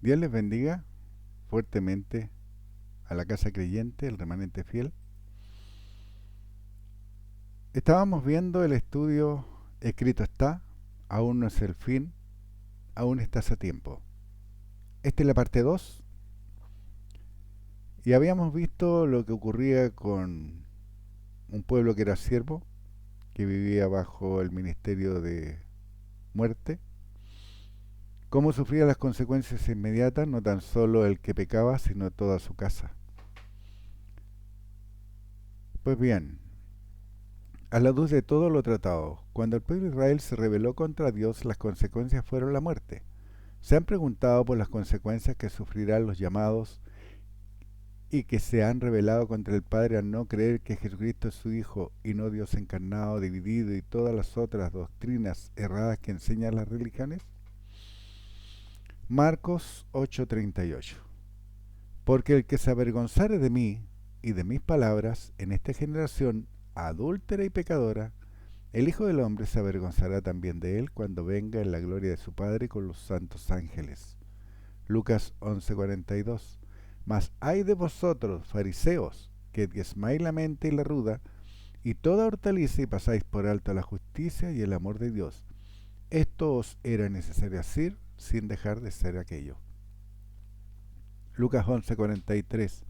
Dios les bendiga fuertemente a la casa creyente, el remanente fiel. Estábamos viendo el estudio Escrito está, aún no es el fin, aún estás a tiempo. Esta es la parte 2 y habíamos visto lo que ocurría con un pueblo que era siervo, que vivía bajo el ministerio de muerte, cómo sufría las consecuencias inmediatas, no tan solo el que pecaba, sino toda su casa. Pues bien, a la luz de todo lo tratado, cuando el pueblo de Israel se rebeló contra Dios, las consecuencias fueron la muerte. ¿Se han preguntado por las consecuencias que sufrirán los llamados y que se han rebelado contra el Padre al no creer que Jesucristo es su Hijo y no Dios encarnado, dividido y todas las otras doctrinas erradas que enseñan las religiones? Marcos 8:38. Porque el que se avergonzare de mí y de mis palabras en esta generación adúltera y pecadora, el Hijo del Hombre se avergonzará también de él cuando venga en la gloria de su Padre con los santos ángeles. Lucas 11:42. Mas hay de vosotros, fariseos, que diezmáis la mente y la ruda, y toda hortaliza y pasáis por alto la justicia y el amor de Dios. Esto os era necesario hacer sin dejar de ser aquello. Lucas 11:43.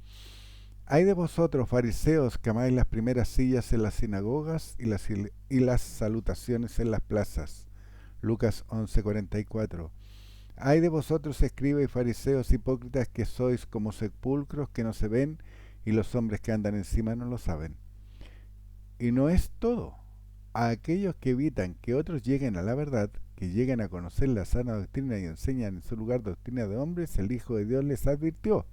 Hay de vosotros, fariseos, que amáis las primeras sillas en las sinagogas y las salutaciones en las plazas. Lucas 11:44. Hay de vosotros, escribas y fariseos hipócritas, que sois como sepulcros que no se ven, y los hombres que andan encima no lo saben. Y no es todo. A aquellos que evitan que otros lleguen a la verdad, que lleguen a conocer la sana doctrina y enseñan en su lugar doctrina de hombres, el Hijo de Dios les advirtió.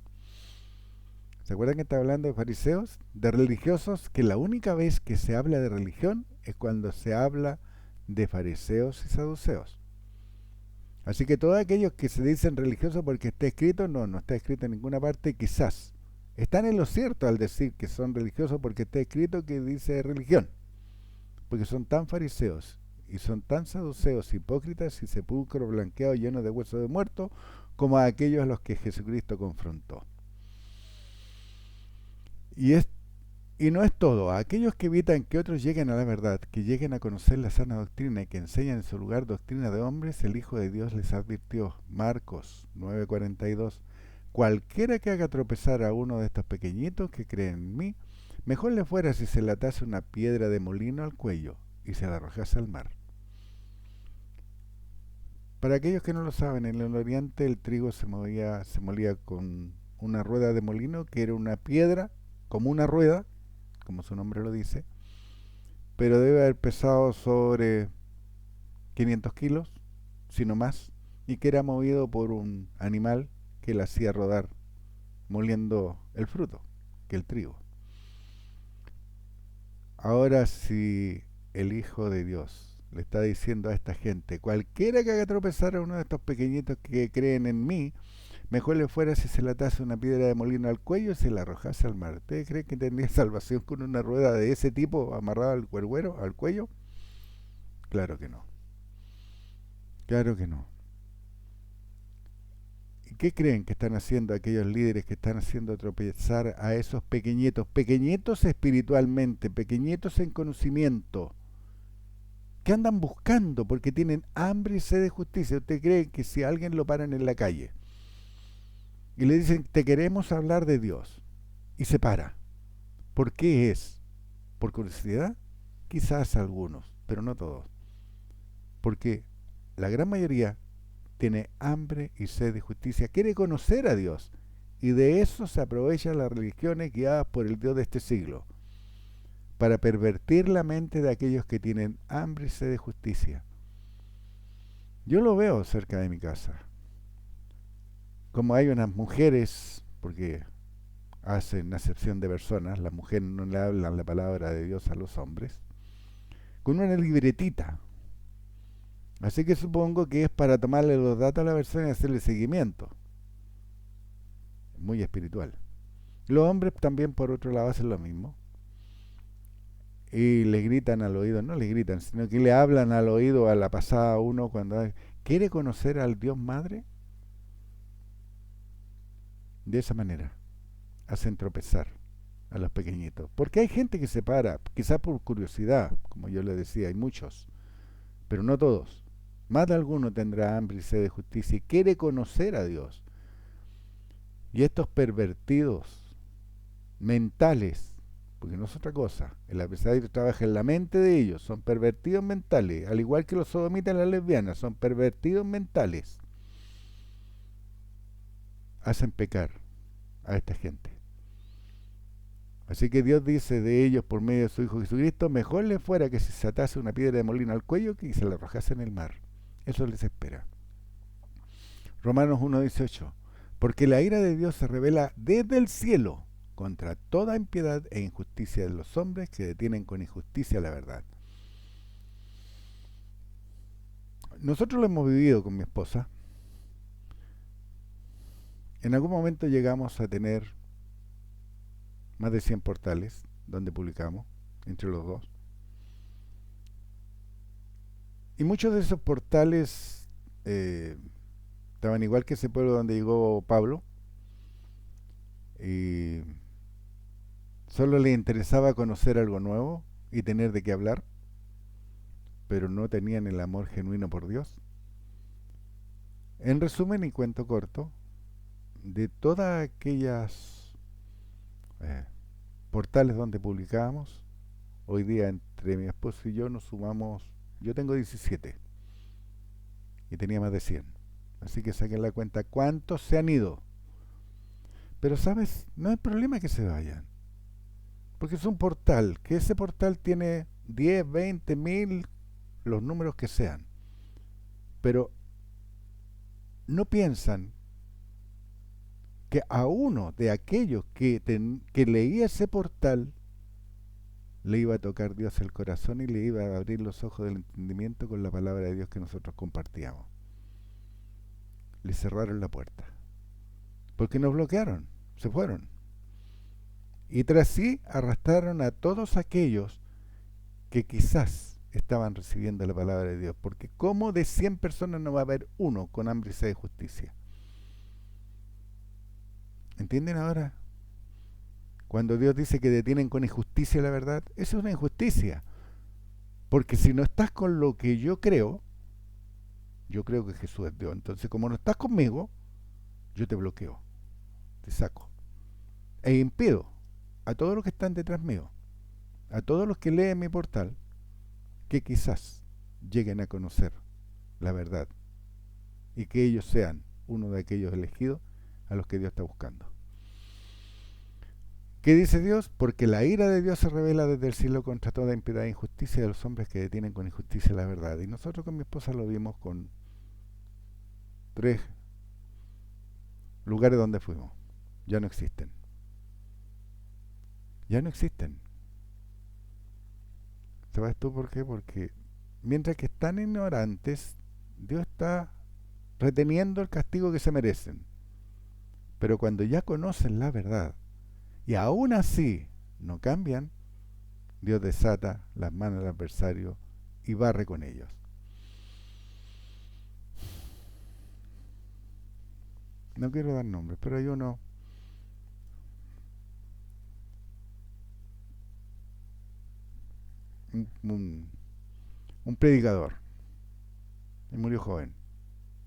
¿Se acuerdan que está hablando de fariseos? De religiosos, que la única vez que se habla de religión es cuando se habla de fariseos y saduceos. Así que todos aquellos que se dicen religiosos porque está escrito, no, no está escrito en ninguna parte, quizás. Están en lo cierto al decir que son religiosos porque está escrito que dice religión. Porque son tan fariseos y son tan saduceos, hipócritas y sepulcros blanqueados llenos de huesos de muertos, como a aquellos a los que Jesucristo confrontó. Y es Y no es todo. A aquellos que evitan que otros lleguen a la verdad, que lleguen a conocer la sana doctrina y que enseñan en su lugar doctrina de hombres, el Hijo de Dios les advirtió. Marcos 9:42. Cualquiera que haga tropezar a uno de estos pequeñitos que creen en mí, mejor le fuera si se le atase una piedra de molino al cuello y se la arrojase al mar. Para aquellos que no lo saben, en el oriente el trigo se molía con una rueda de molino, que era una piedra, como una rueda, como su nombre lo dice, pero debe haber pesado sobre 500 kilos, si no más, y que era movido por un animal que le hacía rodar, moliendo el fruto, que el trigo. Ahora, si el Hijo de Dios le está diciendo a esta gente, cualquiera que haga tropezar a uno de estos pequeñitos que creen en mí, mejor le fuera si se le atase una piedra de molino al cuello y se la arrojase al mar. ¿Usted cree que tendría salvación con una rueda de ese tipo amarrada al cuerguero, al cuello? Claro que no. Claro que no. ¿Y qué creen que están haciendo aquellos líderes que están haciendo tropezar a esos pequeñitos? Pequeñitos espiritualmente, pequeñitos en conocimiento, que andan buscando porque tienen hambre y sed de justicia. ¿Usted cree que si alguien lo paran en la calle y le dicen, te queremos hablar de Dios, y se para, ¿por qué es? ¿Por curiosidad? Quizás algunos, pero no todos. Porque la gran mayoría tiene hambre y sed de justicia, quiere conocer a Dios, y de eso se aprovechan las religiones guiadas por el Dios de este siglo, para pervertir la mente de aquellos que tienen hambre y sed de justicia. Yo lo veo cerca de mi casa, como hay unas mujeres, porque hacen acepción de personas, las mujeres no le hablan la palabra de Dios a los hombres, con una libretita. Así que supongo que es para tomarle los datos a la persona y hacerle seguimiento. Muy espiritual. Los hombres también, por otro lado, hacen lo mismo. Y le gritan al oído, no le gritan, sino que le hablan al oído a la pasada uno cuando quiere conocer al Dios Madre. De esa manera hacen tropezar a los pequeñitos. Porque hay gente que se para, quizás por curiosidad, como yo le decía, hay muchos, pero no todos. Más de alguno tendrá hambre y sed de justicia y quiere conocer a Dios. Y estos pervertidos mentales, porque no es otra cosa, el adversario trabaja en la mente de ellos, son pervertidos mentales, al igual que los sodomitas y las lesbianas, son pervertidos mentales. Hacen pecar a esta gente. Así que Dios dice de ellos por medio de su Hijo Jesucristo, mejor les fuera que se atase una piedra de molino al cuello que se la arrojase en el mar. Eso les espera. Romanos 1:18. Porque la ira de Dios se revela desde el cielo contra toda impiedad e injusticia de los hombres que detienen con injusticia la verdad. Nosotros lo hemos vivido con mi esposa. En algún momento llegamos a tener más de 100 portales donde publicamos, entre los dos. Y muchos de esos portales estaban igual que ese pueblo donde llegó Pablo, y solo le interesaba conocer algo nuevo y tener de qué hablar, pero no tenían el amor genuino por Dios. En resumen y cuento corto, de todas aquellas portales donde publicábamos, hoy día entre mi esposo y yo nos sumamos, yo tengo 17 y tenía más de 100, así que saquen la cuenta cuántos se han ido. Pero sabes, no hay problema que se vayan, porque es un portal, que ese portal tiene 10, 20, 1000, los números que sean, pero no piensan que a uno de aquellos que leía ese portal le iba a tocar Dios el corazón y le iba a abrir los ojos del entendimiento con la palabra de Dios que nosotros compartíamos. Le cerraron la puerta, porque nos bloquearon, se fueron. Y tras sí arrastraron a todos aquellos que quizás estaban recibiendo la palabra de Dios, porque como de 100 personas no va a haber uno con hambre y sed de justicia. ¿Entienden ahora? Cuando Dios dice que detienen con injusticia la verdad, eso es una injusticia. Porque si no estás con lo que yo creo que Jesús es Dios. Entonces, como no estás conmigo, yo te bloqueo, te saco. E impido a todos los que están detrás mío, a todos los que leen mi portal, que quizás lleguen a conocer la verdad y que ellos sean uno de aquellos elegidos a los que Dios está buscando. ¿Qué dice Dios? Porque la ira de Dios se revela desde el cielo contra toda impiedad e injusticia de los hombres que detienen con injusticia la verdad. Y nosotros con mi esposa lo vimos con 3 lugares donde fuimos. Ya no existen. Ya no existen. ¿Sabes tú por qué? Porque mientras que están ignorantes, Dios está reteniendo el castigo que se merecen. Pero cuando ya conocen la verdad y aún así no cambian, Dios desata las manos del adversario y barre con ellos. No quiero dar nombres, pero hay un predicador y murió joven.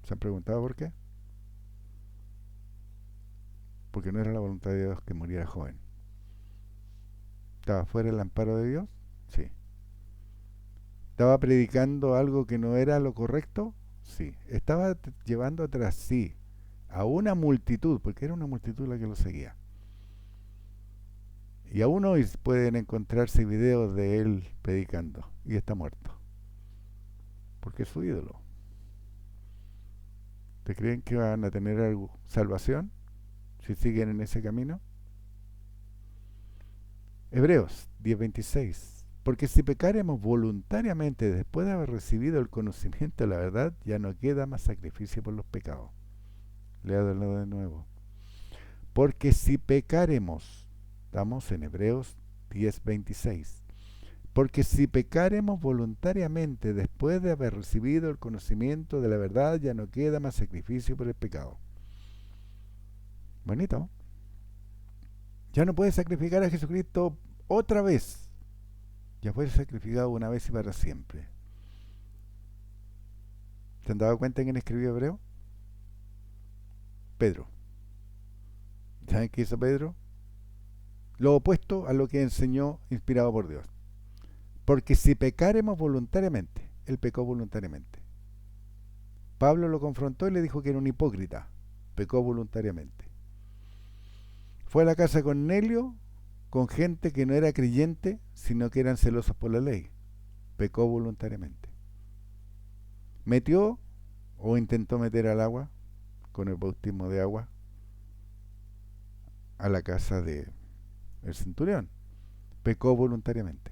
¿Se han preguntado por qué? Porque no era la voluntad de Dios que muriera joven. ¿Estaba fuera del amparo de Dios? Sí. ¿Estaba predicando algo que no era lo correcto? Sí. ¿Estaba llevando atrás sí a una multitud, porque era una multitud la que lo seguía? Y aún hoy pueden encontrarse videos de él predicando y está muerto, porque es su ídolo. ¿Te creen que van a tener algo, salvación si siguen en ese camino? Hebreos 10:26. Porque si pecaremos voluntariamente después de haber recibido el conocimiento de la verdad, ya no queda más sacrificio por los pecados. Léalo de nuevo. Porque si pecaremos, estamos en Hebreos 10:26. Porque si pecaremos voluntariamente después de haber recibido el conocimiento de la verdad, ya no queda más sacrificio por el pecado. Bonito. Ya no puedes sacrificar a Jesucristo otra vez. Ya fue sacrificado una vez y para siempre. ¿Se han dado cuenta en quién escribió Hebreo? Pedro. ¿Saben qué hizo Pedro? Lo opuesto a lo que enseñó inspirado por Dios. Porque si pecaremos voluntariamente, él pecó voluntariamente. Pablo lo confrontó y le dijo que era un hipócrita. Pecó voluntariamente. Fue a la casa de Cornelio con gente que no era creyente, sino que eran celosos por la ley. Pecó voluntariamente. Metió o intentó meter al agua, con el bautismo de agua, a la casa de el centurión. Pecó voluntariamente.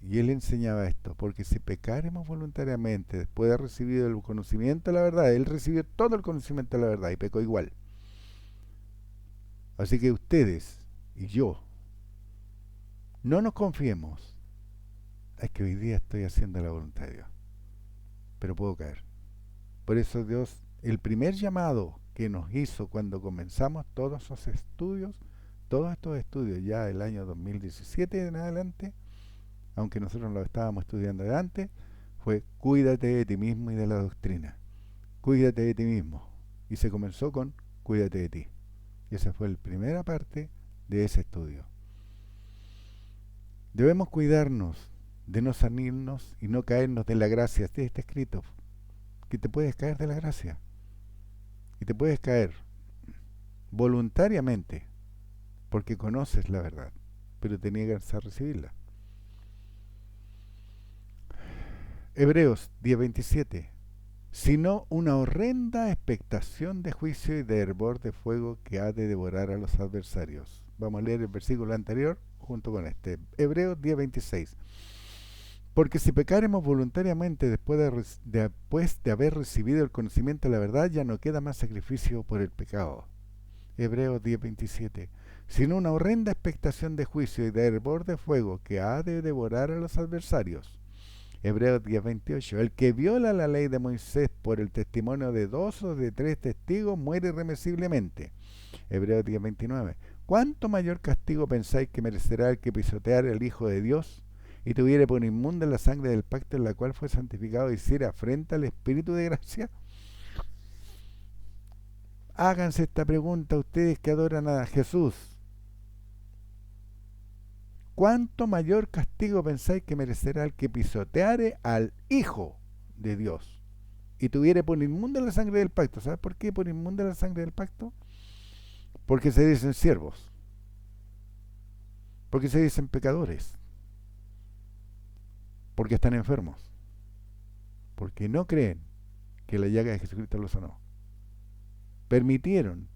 Y él enseñaba esto, porque si pecaremos voluntariamente después de haber recibido el conocimiento de la verdad, él recibió todo el conocimiento de la verdad y pecó igual. Así que ustedes y yo, no nos confiemos. Es que hoy día estoy haciendo la voluntad de Dios, pero puedo caer. Por eso Dios, el primer llamado que nos hizo cuando comenzamos todos estos estudios ya del año 2017 en adelante, aunque nosotros lo estábamos estudiando de antes, fue cuídate de ti mismo y de la doctrina. Cuídate de ti mismo. Y se comenzó con cuídate de ti. Y esa fue la primera parte de ese estudio. Debemos cuidarnos de no sanirnos y no caernos de la gracia. Este está escrito que te puedes caer de la gracia. Y te puedes caer voluntariamente porque conoces la verdad, pero te niegas a recibirla. Hebreos 10:27. Sino una horrenda expectación de juicio y de hervor de fuego que ha de devorar a los adversarios. Vamos a leer el versículo anterior junto con este. Hebreos 10:26. Porque si pecaremos voluntariamente después de haber recibido el conocimiento de la verdad, ya no queda más sacrificio por el pecado. Hebreos 10:27. Sino una horrenda expectación de juicio y de hervor de fuego que ha de devorar a los adversarios. Hebreos 10:28. El que viola la ley de Moisés por el testimonio de 2 o de 3 testigos muere irremisiblemente. Hebreos 10:29. ¿Cuánto mayor castigo pensáis que merecerá el que pisoteare al Hijo de Dios y tuviere por inmunda la sangre del pacto en la cual fue santificado y hiciera afrenta al Espíritu de gracia? Háganse esta pregunta ustedes que adoran a Jesús. ¿Cuánto mayor castigo pensáis que merecerá el que pisoteare al Hijo de Dios y tuviere por inmunda la sangre del pacto? ¿Sabes por qué por inmunda la sangre del pacto? Porque se dicen siervos, porque se dicen pecadores, porque están enfermos, porque no creen que la llaga de Jesucristo los sanó. Permitieron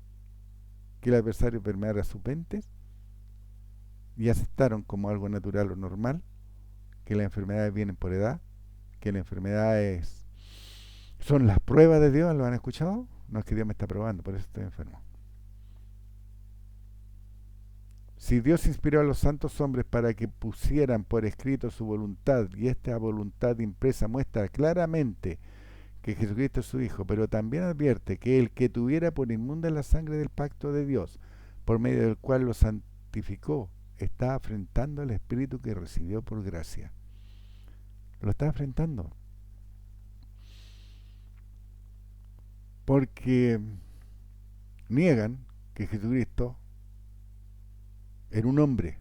que el adversario permeara sus mentes y aceptaron como algo natural o normal que las enfermedades vienen por edad, que las enfermedades son las pruebas de Dios. ¿Lo han escuchado? No, es que Dios me está probando, por eso estoy enfermo. Si Dios inspiró a los santos hombres para que pusieran por escrito su voluntad, y esta voluntad impresa muestra claramente que Jesucristo es su Hijo, pero también advierte que el que tuviera por inmunda la sangre del pacto de Dios, por medio del cual lo santificó, está afrentando al Espíritu que recibió por gracia. Lo está afrentando. Porque niegan que Jesucristo era un hombre.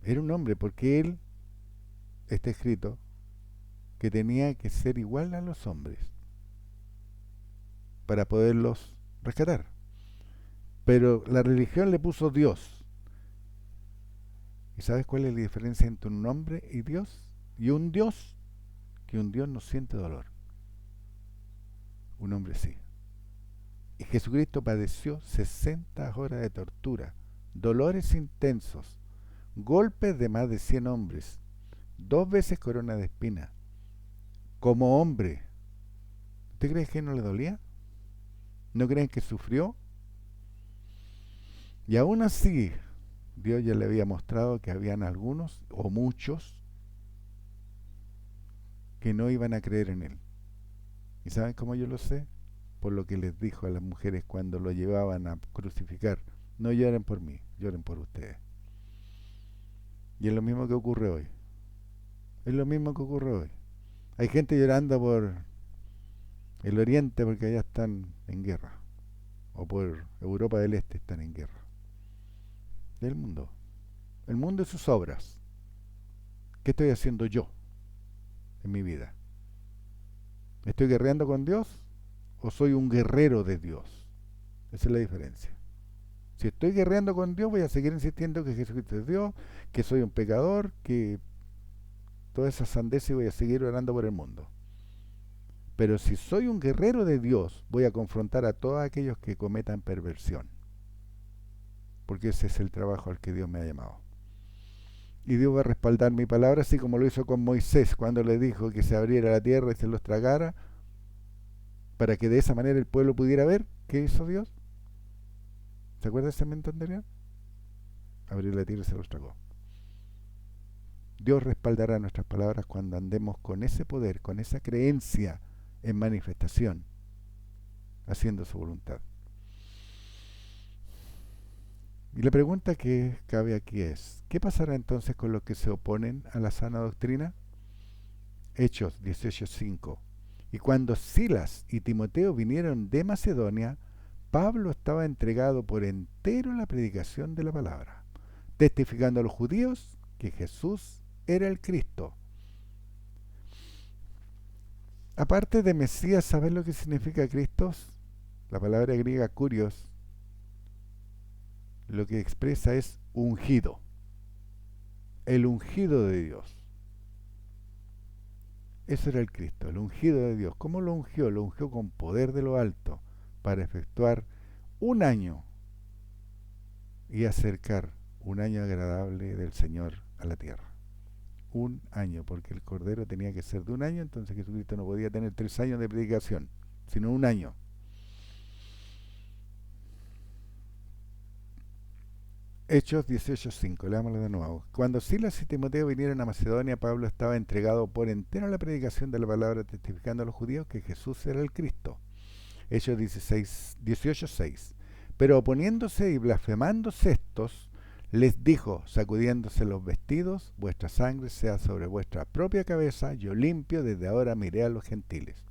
Era un hombre porque él, está escrito, que tenía que ser igual a los hombres para poderlos rescatar. Pero la religión le puso Dios. ¿Y sabes cuál es la diferencia entre un hombre y Dios? Y un Dios, que un Dios no siente dolor. Un hombre sí. Y Jesucristo padeció 60 horas de tortura, dolores intensos, golpes de más de 100 hombres, 2 veces corona de espina. Como hombre, ¿usted cree que no le dolía? ¿No creen que sufrió? Y aún así, Dios ya le había mostrado que habían algunos, o muchos, que no iban a creer en él. ¿Y saben cómo yo lo sé? por lo que les dijo a las mujeres cuando lo llevaban a crucificar. No lloren por mí, lloren por ustedes. Y es lo mismo que ocurre hoy. Es lo mismo que ocurre hoy. Hay gente llorando por el Oriente porque allá están en guerra. O por Europa del Este están en guerra. El mundo. El mundo y sus obras. ¿Qué estoy haciendo yo en mi vida? ¿Estoy guerreando con Dios o soy un guerrero de Dios? Esa es la diferencia. Si estoy guerreando con Dios, voy a seguir insistiendo que Jesucristo es Dios, que soy un pecador, que toda esa sandez, voy a seguir orando por el mundo. Pero si soy un guerrero de Dios, voy a confrontar a todos aquellos que cometan perversión. Porque ese es el trabajo al que Dios me ha llamado. Y Dios va a respaldar mi palabra, así como lo hizo con Moisés, cuando le dijo que se abriera la tierra y se los tragara, para que de esa manera el pueblo pudiera ver qué hizo Dios. ¿Se acuerda de ese momento anterior? Abrió la tierra y se los tragó. Dios respaldará nuestras palabras cuando andemos con ese poder, con esa creencia en manifestación, haciendo su voluntad. Y la pregunta que cabe aquí es, ¿qué pasará entonces con los que se oponen a la sana doctrina? Hechos 18:5. Y cuando Silas y Timoteo vinieron de Macedonia, Pablo estaba entregado por entero a la predicación de la palabra, testificando a los judíos que Jesús era el Cristo. Aparte de Mesías, ¿sabes lo que significa Cristo? La palabra griega kurios lo que expresa es ungido, el ungido de Dios. Eso era el Cristo, el ungido de Dios. ¿Cómo lo ungió? Lo ungió con poder de lo alto para efectuar un año y acercar un año agradable del Señor a la tierra. Un año, porque el Cordero tenía que ser de un año, entonces Jesucristo no podía tener 3 años de predicación, sino un año. Hechos 18:5, leámoslo de nuevo. Cuando Silas y Timoteo vinieron a Macedonia, Pablo estaba entregado por entero a la predicación de la palabra, testificando a los judíos que Jesús era el Cristo. Hechos 18:6. Pero oponiéndose y blasfemándose estos, les dijo, sacudiéndose los vestidos, vuestra sangre sea sobre vuestra propia cabeza, yo limpio, desde ahora miré a los gentiles.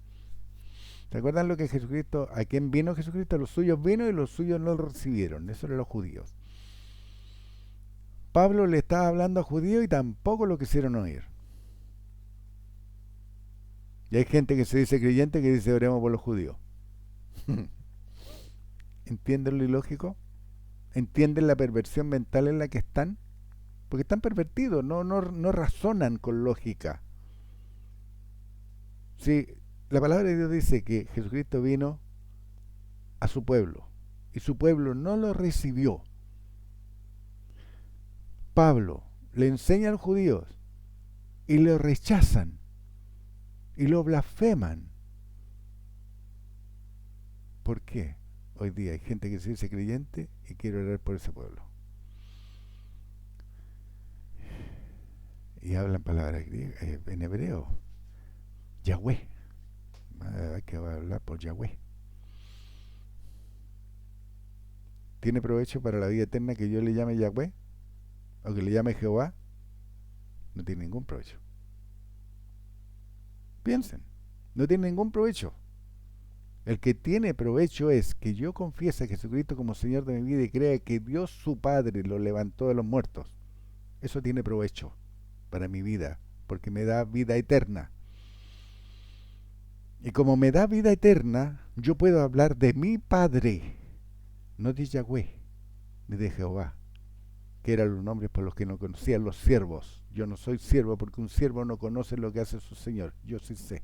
¿Se acuerdan lo que Jesucristo, a quién vino Jesucristo? A los suyos vino y los suyos no lo recibieron, eso eran los judíos. Pablo le estaba hablando a judíos y tampoco lo quisieron oír. Y hay gente que se dice creyente que dice oremos por los judíos. ¿Entienden lo ilógico? ¿Entienden la perversión mental en la que están? Porque están pervertidos, no razonan con lógica. Si la palabra de Dios dice que Jesucristo vino a su pueblo y su pueblo no lo recibió, Pablo le enseña a los judíos y lo rechazan y lo blasfeman. ¿Por qué? Hoy día hay gente que se dice creyente y quiere orar por ese pueblo. Y hablan palabras en hebreo. Yahweh. Hay que hablar por Yahweh. ¿Tiene provecho para la vida eterna que yo le llame Yahweh? ¿O que le llame Jehová? No tiene ningún provecho. Piensen, no tiene ningún provecho. El que tiene provecho es que yo confiese a Jesucristo como Señor de mi vida y crea que Dios su Padre lo levantó de los muertos. Eso tiene provecho para mi vida, porque me da vida eterna. Y como me da vida eterna, yo puedo hablar de mi Padre, no de Yahweh, ni de Jehová, que eran los nombres por los que no conocían los siervos. Yo no soy siervo porque un siervo no conoce lo que hace su Señor. Yo sí sé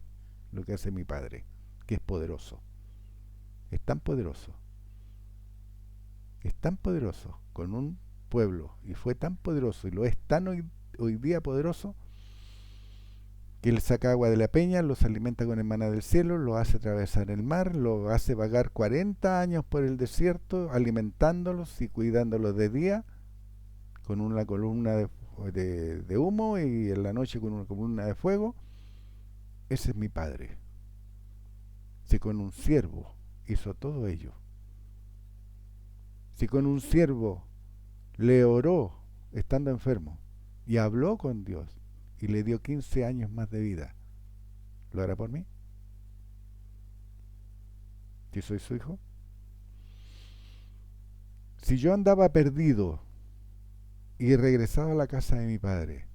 lo que hace mi Padre, que es poderoso. Es tan poderoso con un pueblo, y fue tan poderoso y lo es tan hoy día poderoso, que él saca agua de la peña, los alimenta con el maná del cielo, lo hace atravesar el mar, lo hace vagar 40 años por el desierto, alimentándolos y cuidándolos de día con una columna de humo y en la noche con una columna de fuego. Ese es mi Padre. Si con un siervo hizo todo ello. Si con un siervo le oró estando enfermo y habló con Dios y le dio 15 años más de vida, ¿lo hará por mí? Si soy su hijo. Si yo andaba perdido y regresaba a la casa de mi padre,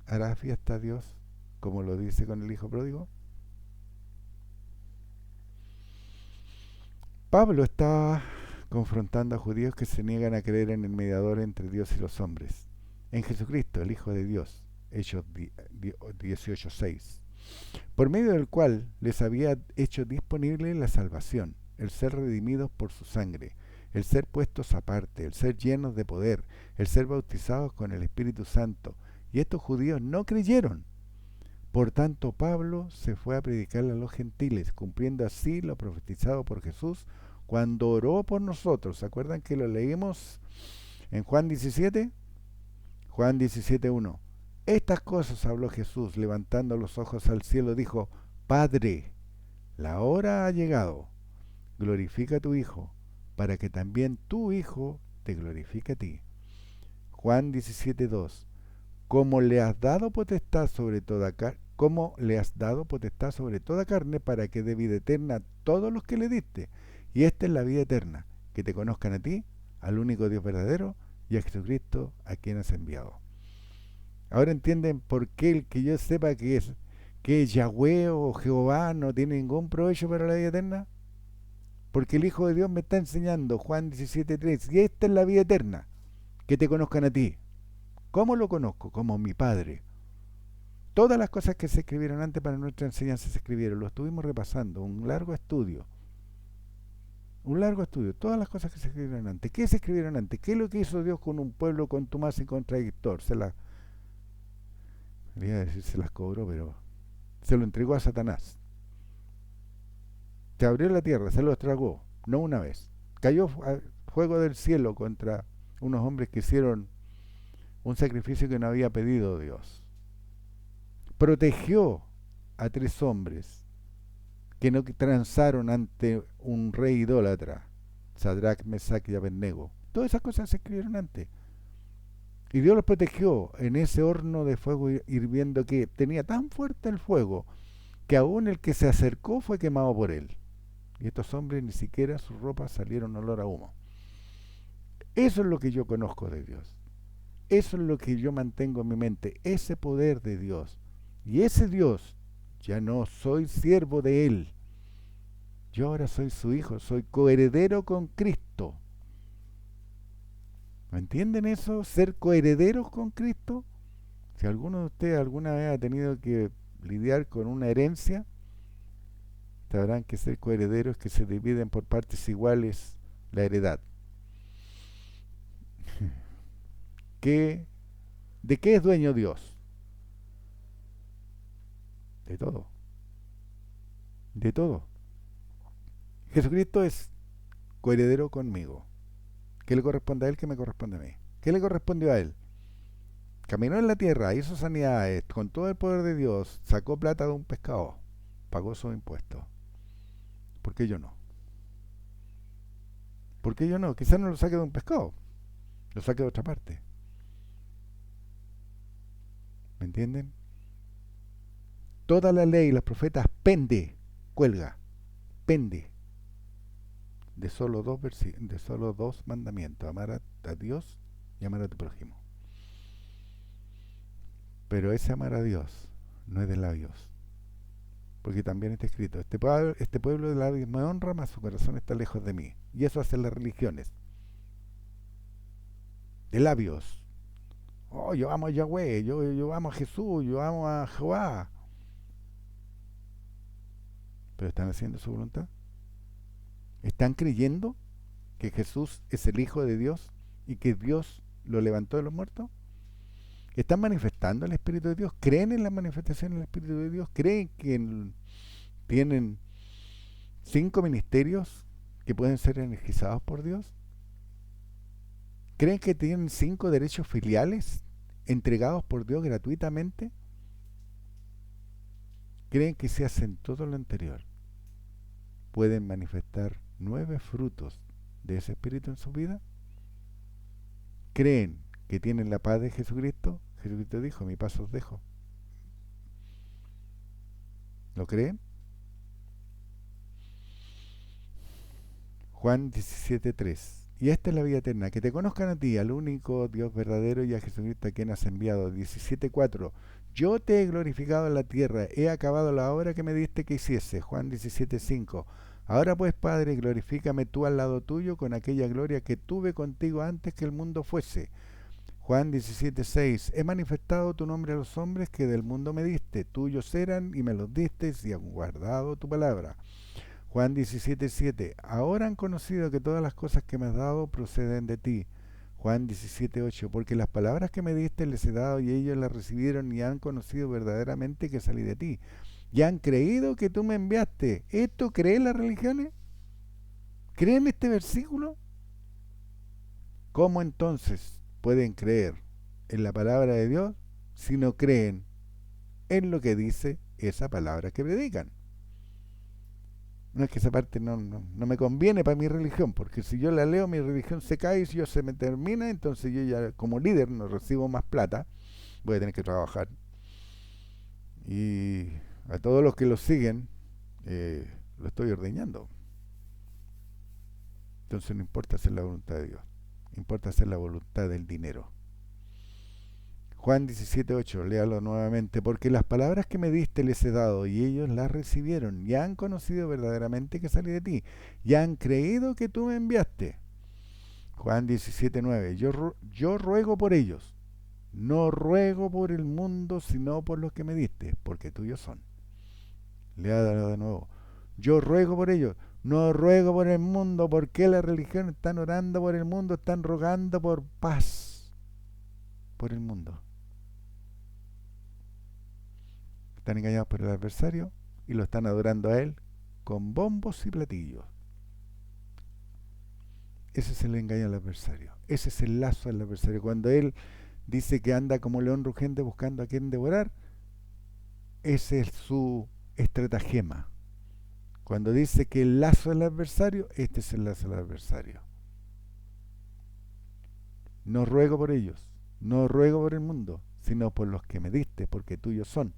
¿hará fiesta a Dios como lo dice con el hijo pródigo? Pablo está confrontando a judíos que se niegan a creer en el mediador entre Dios y los hombres, en Jesucristo, el Hijo de Dios, Hechos 18:6, por medio del cual les había hecho disponible la salvación, el ser redimidos por su sangre, el ser puestos aparte, el ser llenos de poder, el ser bautizados con el Espíritu Santo. Y estos judíos no creyeron. Por tanto, Pablo se fue a predicarle a los gentiles, cumpliendo así lo profetizado por Jesús cuando oró por nosotros. ¿Se acuerdan que lo leímos en Juan 17? Juan 17:1. Estas cosas habló Jesús, levantando los ojos al cielo, dijo: Padre, la hora ha llegado, glorifica a tu Hijo, para que también tu Hijo te glorifique a ti. Juan 17:2. Como le has dado potestad sobre toda carne para que dé vida eterna a todos los que le diste. Y esta es la vida eterna, que te conozcan a ti, al único Dios verdadero, y a Jesucristo a quien has enviado. Ahora entienden por qué el que yo sepa que Yahweh o Jehová no tiene ningún provecho para la vida eterna. Porque el Hijo de Dios me está enseñando, Juan 17:3, y esta es la vida eterna, que te conozcan a ti. ¿Cómo lo conozco? Como mi Padre. Todas las cosas que se escribieron antes para nuestra enseñanza se escribieron, lo estuvimos repasando, un largo estudio, todas las cosas que se escribieron antes. ¿Qué se escribieron antes? ¿Qué es lo que hizo Dios con un pueblo contumaz y contradictor? Quería decir se las cobró, pero se lo entregó a Satanás. Se abrió la tierra, se lo tragó, no una vez. Cayó fuego del cielo contra unos hombres que hicieron un sacrificio que no había pedido Dios. Protegió a 3 hombres que no transaron ante un rey idólatra, Sadrach, Mesach y Abednego. Todas esas cosas se escribieron antes. Y Dios los protegió en ese horno de fuego hirviendo que tenía tan fuerte el fuego que aún el que se acercó fue quemado por él. Y estos hombres ni siquiera sus ropas salieron olor a humo. Eso es lo que yo conozco de Dios. Eso es lo que yo mantengo en mi mente, ese poder de Dios. Y ese Dios, ya no soy siervo de Él. Yo ahora soy su hijo, soy coheredero con Cristo. ¿Me entienden eso? Ser coherederos con Cristo. Si alguno de ustedes alguna vez ha tenido que lidiar con una herencia, sabrán que ser coherederos es que se dividen por partes iguales la heredad. ¿De qué es dueño Dios? De todo. De todo. Jesucristo es coheredero conmigo. ¿Qué le corresponde a él? ¿Qué me corresponde a mí? ¿Qué le correspondió a él? Caminó en la tierra, hizo sanidades, con todo el poder de Dios, sacó plata de un pescado, pagó sus impuestos. ¿Por qué yo no? ¿Por qué yo no? Quizás no lo saque de un pescado, lo saque de otra parte. ¿Me entienden? Toda la ley y los profetas cuelga, pende de solo dos mandamientos: amar a Dios y amar a tu prójimo. Pero ese amar a Dios no es de labios, porque también está escrito: este pueblo de labios me honra, mas su corazón está lejos de mí. Y eso hacen las religiones, de labios. Oh, yo amo a Yahweh, yo amo a Jesús, yo amo a Jehová. ¿Pero están haciendo su voluntad? ¿Están creyendo que Jesús es el Hijo de Dios y que Dios lo levantó de los muertos? ¿Están manifestando el Espíritu de Dios? ¿Creen en la manifestación del Espíritu de Dios? ¿Creen que tienen 5 ministerios que pueden ser energizados por Dios? ¿Creen que tienen 5 derechos filiales entregados por Dios gratuitamente? ¿Creen que si hacen todo lo anterior pueden manifestar 9 frutos de ese Espíritu en su vida? ¿Creen que tienen la paz de Jesucristo? Jesucristo dijo, mi paz os dejo. ¿Lo creen? Juan 17:3. Y esta es la vida eterna, que te conozcan a ti, al único Dios verdadero, y a Jesucristo a quien has enviado. 17:4. Yo te he glorificado en la tierra, he acabado la obra que me diste que hiciese. Juan 17:5. Ahora pues, Padre, glorifícame tú al lado tuyo con aquella gloria que tuve contigo antes que el mundo fuese. Juan 17:6. He manifestado tu nombre a los hombres que del mundo me diste. Tuyos eran y me los diste y han guardado tu palabra. Juan 17:7. Ahora han conocido que todas las cosas que me has dado proceden de ti. Juan 17:8. Porque las palabras que me diste les he dado y ellos las recibieron y han conocido verdaderamente que salí de ti. Y han creído que tú me enviaste. ¿Esto creen las religiones? ¿Creen este versículo? ¿Cómo entonces pueden creer en la palabra de Dios si no creen en lo que dice esa palabra que predican? No es que esa parte no me conviene para mi religión, porque si yo la leo, mi religión se cae y si yo se me termina, entonces yo ya como líder no recibo más plata, voy a tener que trabajar. Y a todos los que lo siguen, lo estoy ordeñando. Entonces no importa hacer la voluntad de Dios, importa hacer la voluntad del dinero. Juan 17:8, léalo nuevamente, porque las palabras que me diste les he dado y ellos las recibieron y han conocido verdaderamente que salí de ti y han creído que tú me enviaste. Juan 17:9, yo ruego por ellos, no ruego por el mundo sino por los que me diste, porque tuyos son. Léalo de nuevo, yo ruego por ellos, no ruego por el mundo, porque la religión están orando por el mundo, están rogando por paz por el mundo. Están engañados por el adversario y lo están adorando a él con bombos y platillos. Ese es el engaño al adversario. Ese es el lazo al adversario. Cuando él dice que anda como león rugiente buscando a quien devorar, ese es su estratagema. Cuando dice que el lazo del adversario, este es el lazo del adversario. No ruego por ellos, no ruego por el mundo, sino por los que me diste, porque tuyos son.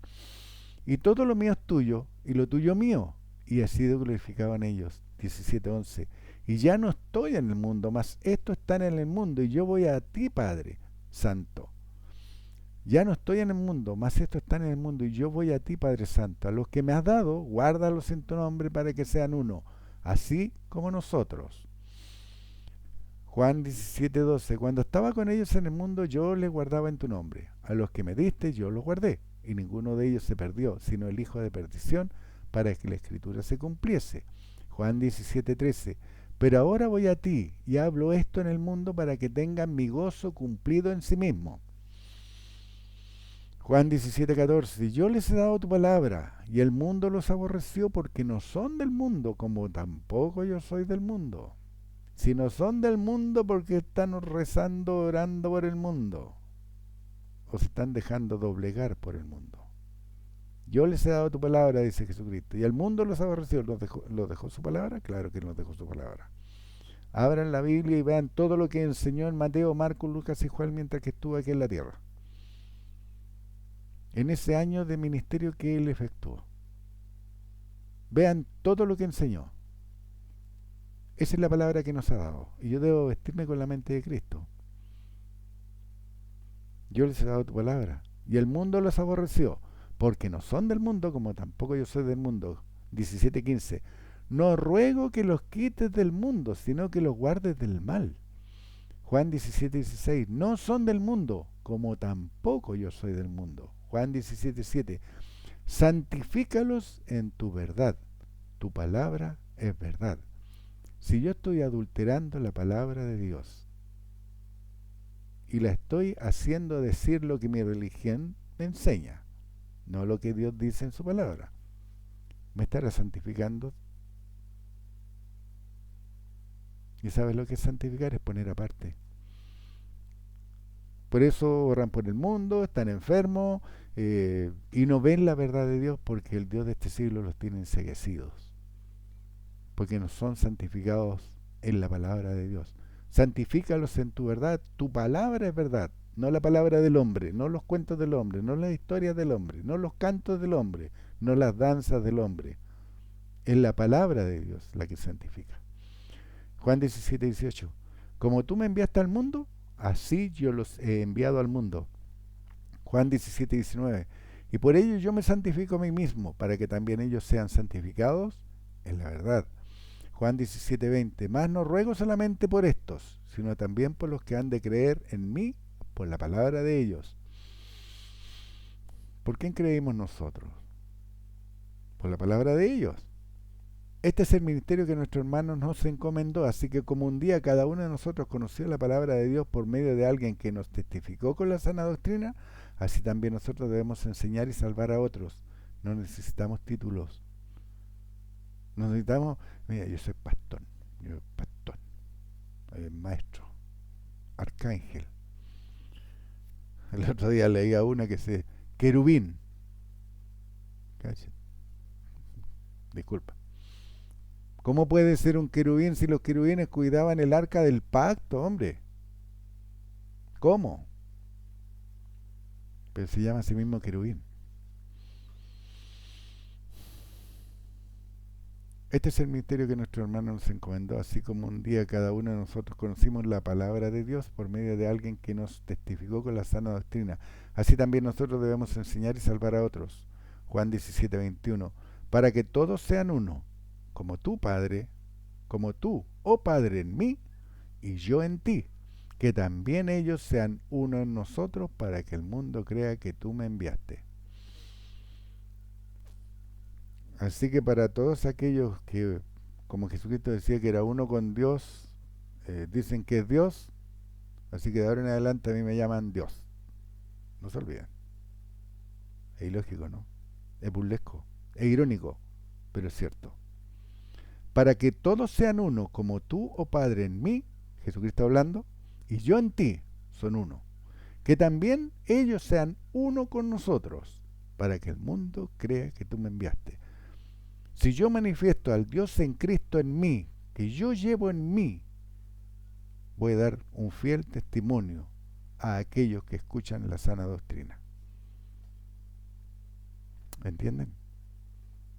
Y todo lo mío es tuyo, y lo tuyo mío, y ha sido glorificado en ellos. 17:11. Y ya no estoy en el mundo, mas estos están en el mundo, y yo voy a ti, Padre Santo. Ya no estoy en el mundo, mas estos están en el mundo, y yo voy a ti, Padre Santo. A los que me has dado, guárdalos en tu nombre para que sean uno, así como nosotros. Juan 17:12. Cuando estaba con ellos en el mundo, yo les guardaba en tu nombre. A los que me diste, yo los guardé. Y ninguno de ellos se perdió, sino el hijo de perdición, para que la escritura se cumpliese. Juan 17:13. Pero ahora voy a ti, y hablo esto en el mundo para que tengan mi gozo cumplido en sí mismo. Juan 17:14. Yo les he dado tu palabra, y el mundo los aborreció porque no son del mundo, como tampoco yo soy del mundo. Si no son del mundo, porque están rezando, orando por el mundo, o se están dejando doblegar por el mundo. Yo les he dado tu palabra, dice Jesucristo, y el mundo los aborreció. ¿Los dejó su palabra? Claro que nos dejó su palabra. Abran la Biblia y vean todo lo que enseñó en Mateo, Marcos, Lucas y Juan mientras que estuvo aquí en la tierra, en ese año de ministerio que él efectuó. Vean todo lo que enseñó. Esa es la palabra que nos ha dado, y yo debo vestirme con la mente de Cristo. Yo les he dado tu palabra, y el mundo los aborreció, porque no son del mundo, como tampoco yo soy del mundo. 17:15. No ruego que los quites del mundo, sino que los guardes del mal. Juan 17:16. No son del mundo, como tampoco yo soy del mundo. Juan 17:7. Santifícalos en tu verdad. Tu palabra es verdad. Si yo estoy adulterando la palabra de Dios y la estoy haciendo decir lo que mi religión me enseña, no lo que Dios dice en su palabra, ¿me estará santificando? ¿Y sabes lo que es santificar? Es poner aparte. Por eso oran por el mundo, están enfermos y no ven la verdad de Dios, porque el Dios de este siglo los tiene enceguecidos. porque no son santificados en la palabra de Dios. Santifícalos en tu verdad. Tu palabra es verdad, no la palabra del hombre, no los cuentos del hombre, no las historias del hombre, no los cantos del hombre, no las danzas del hombre. Es la palabra de Dios la que santifica. Juan 17:18. Como tú me enviaste al mundo, así yo los he enviado al mundo. Juan 17:19. Y por ello yo me santifico a mí mismo, para que también ellos sean santificados en la verdad. Juan 17:20. Mas no ruego solamente por estos, sino también por los que han de creer en mí por la palabra de ellos. ¿Por quién creímos nosotros? Por la palabra de ellos. Este es el ministerio que nuestro hermano nos encomendó, así que como un día cada uno de nosotros conoció la palabra de Dios por medio de alguien que nos testificó con la sana doctrina, así también nosotros debemos enseñar y salvar a otros. No necesitamos títulos. No necesitamos, mira, yo soy pastor, maestro, arcángel. El otro día leía una que se, querubín. ¿Cacha? Disculpa. ¿Cómo puede ser un querubín si los querubines cuidaban el arca del pacto, hombre? ¿Cómo? Pero se llama a sí mismo querubín. Este es el misterio que nuestro hermano nos encomendó, así como un día cada uno de nosotros conocimos la palabra de Dios por medio de alguien que nos testificó con la sana doctrina. Así también nosotros debemos enseñar y salvar a otros. Juan 17:21. Para que todos sean uno, como tú, Padre, como tú, oh Padre, en mí y yo en ti, que también ellos sean uno en nosotros, para que el mundo crea que tú me enviaste. Así que para todos aquellos que, como Jesucristo decía que era uno con Dios, dicen que es Dios, así que de ahora en adelante a mí me llaman Dios. No se olviden. Es ilógico, ¿no? Es burlesco, es irónico, pero es cierto. Para que todos sean uno, como tú, oh Padre, en mí, Jesucristo hablando, y yo en ti, son uno. Que también ellos sean uno con nosotros, para que el mundo crea que tú me enviaste. Si yo manifiesto al Dios en Cristo en mí, que yo llevo en mí, voy a dar un fiel testimonio a aquellos que escuchan la sana doctrina. ¿Entienden?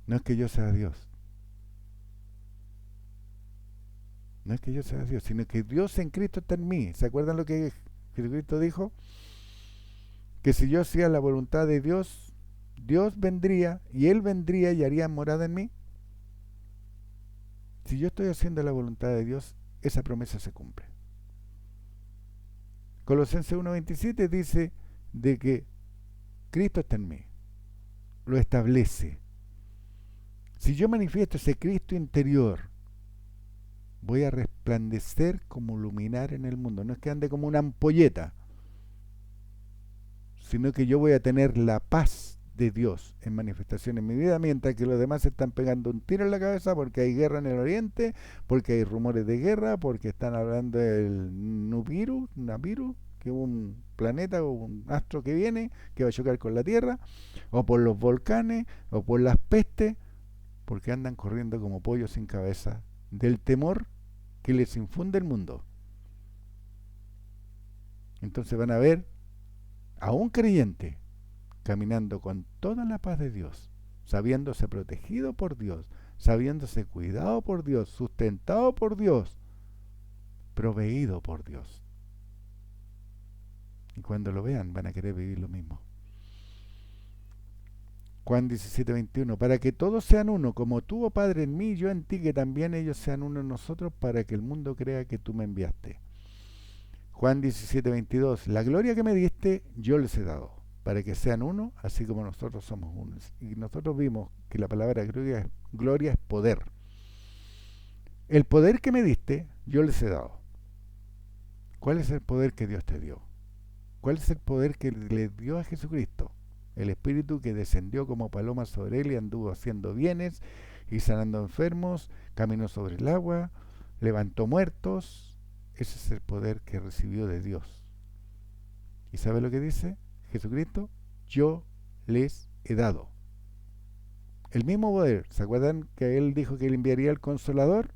No es que yo sea Dios. No es que yo sea Dios, sino que Dios en Cristo está en mí. ¿Se acuerdan lo que Jesucristo dijo? Que si yo hacía la voluntad de Dios, Dios vendría y Él vendría y haría morada en mí. Si yo estoy haciendo la voluntad de Dios, esa promesa se cumple. Colosenses 1:27 dice de que Cristo está en mí, lo establece. Si yo manifiesto ese Cristo interior, voy a resplandecer como luminar en el mundo. No es que ande como una ampolleta, sino que yo voy a tener la paz de Dios en manifestación en mi vida, mientras que los demás se están pegando un tiro en la cabeza porque hay guerra en el oriente, porque hay rumores de guerra, porque están hablando del Naviru, que es un planeta o un astro que viene, que va a chocar con la Tierra, o por los volcanes, o por las pestes, porque andan corriendo como pollos sin cabeza del temor que les infunde el mundo. Entonces van a ver a un creyente caminando con toda la paz de Dios, sabiéndose protegido por Dios, sabiéndose cuidado por Dios, sustentado por Dios, proveído por Dios. Y cuando lo vean van a querer vivir lo mismo. Juan 17:21. Para que todos sean uno, como tú, oh Padre, en mí y yo en ti, que también ellos sean uno en nosotros, para que el mundo crea que tú me enviaste. Juan 17:22. La gloria que me diste, yo les he dado, para que sean uno, así como nosotros somos uno. Y nosotros vimos que la palabra gloria es poder. El poder que me diste, yo les he dado. ¿Cuál es el poder que Dios te dio? ¿Cuál es el poder que le dio a Jesucristo? El Espíritu que descendió como paloma sobre él y anduvo haciendo bienes y sanando enfermos, caminó sobre el agua, levantó muertos. Ese es el poder que recibió de Dios. ¿Y sabe lo que dice Jesucristo? Yo les he dado. El mismo poder, ¿se acuerdan que él dijo que él enviaría el Consolador?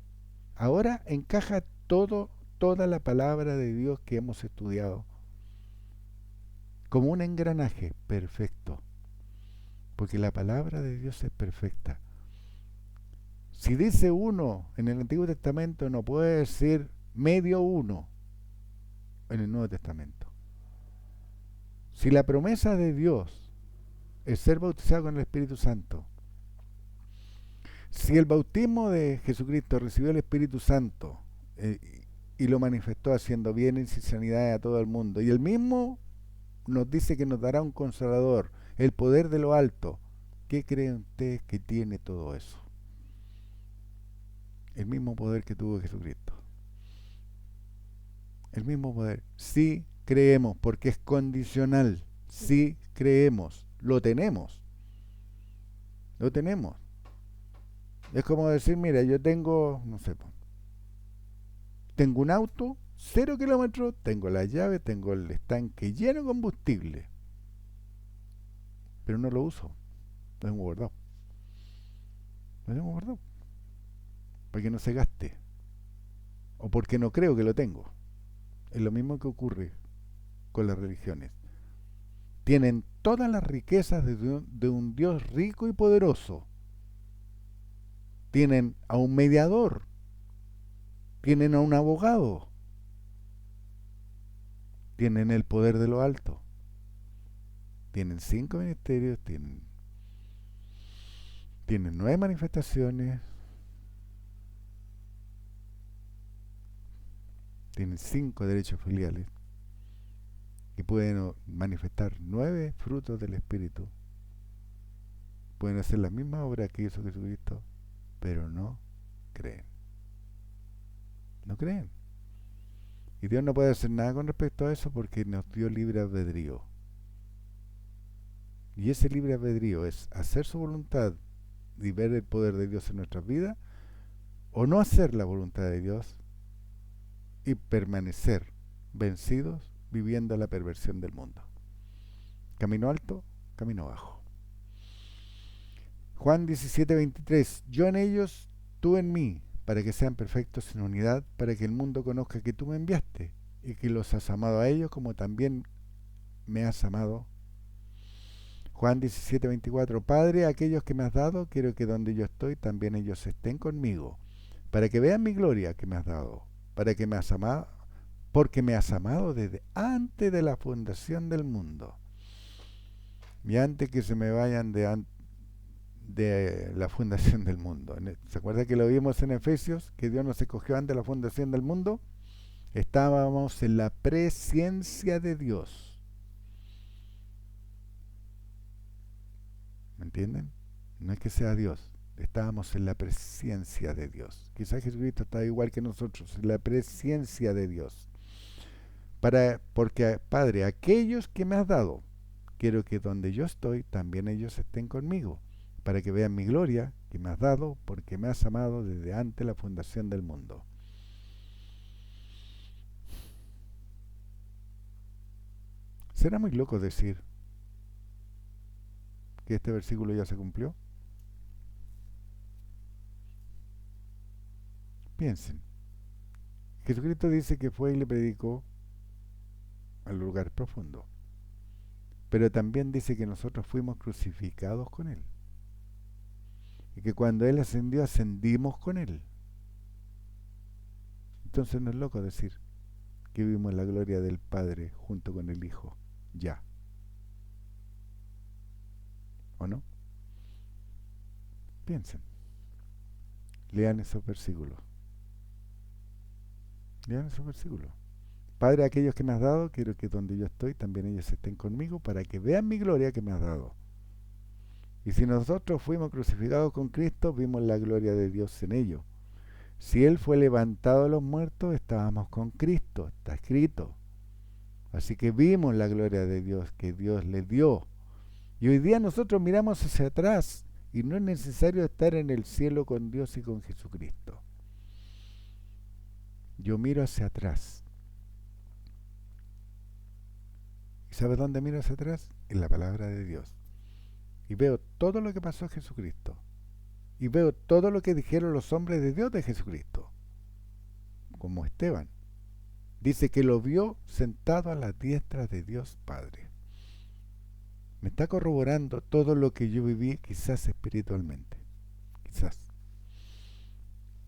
Ahora encaja toda la palabra de Dios que hemos estudiado como un engranaje perfecto, porque la palabra de Dios es perfecta. Si dice uno en el Antiguo Testamento, no puede decir medio uno en el Nuevo Testamento. Si la promesa de Dios es ser bautizado con el Espíritu Santo, si el bautismo de Jesucristo recibió el Espíritu Santo y lo manifestó haciendo bienes y sanidades a todo el mundo, y el mismo nos dice que nos dará un consolador, el poder de lo alto, ¿qué creen ustedes que tiene todo eso? El mismo poder que tuvo Jesucristo. El mismo poder. Sí creemos, porque es condicional. Sí creemos. Lo tenemos. Lo tenemos. Es como decir, mira, yo tengo, no sé, tengo un auto, 0 kilómetros, tengo la llave, tengo el estanque lleno de combustible, pero no lo uso. Lo tengo guardado. Lo tengo guardado. Para que no se gaste. O porque no creo que lo tengo. Es lo mismo que ocurre con las religiones. Tienen todas las riquezas de un Dios rico y poderoso. Tienen a un mediador. Tienen a un abogado. Tienen el poder de lo alto. Tienen 5 ministerios, tienen 9 manifestaciones, tienen 5 derechos filiales y pueden manifestar 9 frutos del Espíritu. Pueden hacer la misma obra que hizo Jesucristo, pero no creen. No creen. Y Dios no puede hacer nada con respecto a eso porque nos dio libre albedrío. Y ese libre albedrío es hacer su voluntad y ver el poder de Dios en nuestras vidas, o no hacer la voluntad de Dios y permanecer vencidos viviendo la perversión del mundo. Camino alto, camino bajo. Juan 17:23. Yo en ellos, tú en mí, para que sean perfectos en unidad, para que el mundo conozca que tú me enviaste y que los has amado a ellos como también me has amado. Juan 17:24. Padre, aquellos que me has dado, quiero que donde yo estoy también ellos estén conmigo, para que vean mi gloria que me has dado, para que me has amado, porque me has amado desde antes de la fundación del mundo. Y antes que se me vayan de la fundación del mundo. ¿Se acuerda que lo vimos en Efesios? Que Dios nos escogió antes de la fundación del mundo. Estábamos en la presciencia de Dios. ¿Me entienden? No es que sea Dios. Estábamos en la presciencia de Dios. Quizás Jesucristo está igual que nosotros, en la presciencia de Dios. Porque, Padre, aquellos que me has dado, quiero que donde yo estoy, también ellos estén conmigo, para que vean mi gloria que me has dado, porque me has amado desde antes de la fundación del mundo. ¿Será muy loco decir que este versículo ya se cumplió? Piensen. Jesucristo dice que fue y le predicó al lugar profundo, pero también dice que nosotros fuimos crucificados con Él, y que cuando Él ascendió, ascendimos con Él. Entonces no es loco decir que vimos la gloria del Padre junto con el Hijo, ya. ¿O no? Piensen. Lean esos versículos. Lean esos versículos. Padre, aquellos que me has dado, quiero que donde yo estoy, también ellos estén conmigo, para que vean mi gloria que me has dado. Y si nosotros fuimos crucificados con Cristo, vimos la gloria de Dios en ello. Si Él fue levantado de los muertos, estábamos con Cristo, está escrito. Así que vimos la gloria de Dios que Dios le dio. Y hoy día nosotros miramos hacia atrás y no es necesario estar en el cielo con Dios y con Jesucristo. Yo miro hacia atrás. ¿Y sabes dónde miro hacia atrás? En la palabra de Dios. Y veo todo lo que pasó a Jesucristo. y veo todo lo que dijeron los hombres de Dios de Jesucristo, como Esteban. Dice que lo vio sentado a la diestra de Dios Padre. Me está corroborando todo lo que yo viví, quizás espiritualmente. Quizás.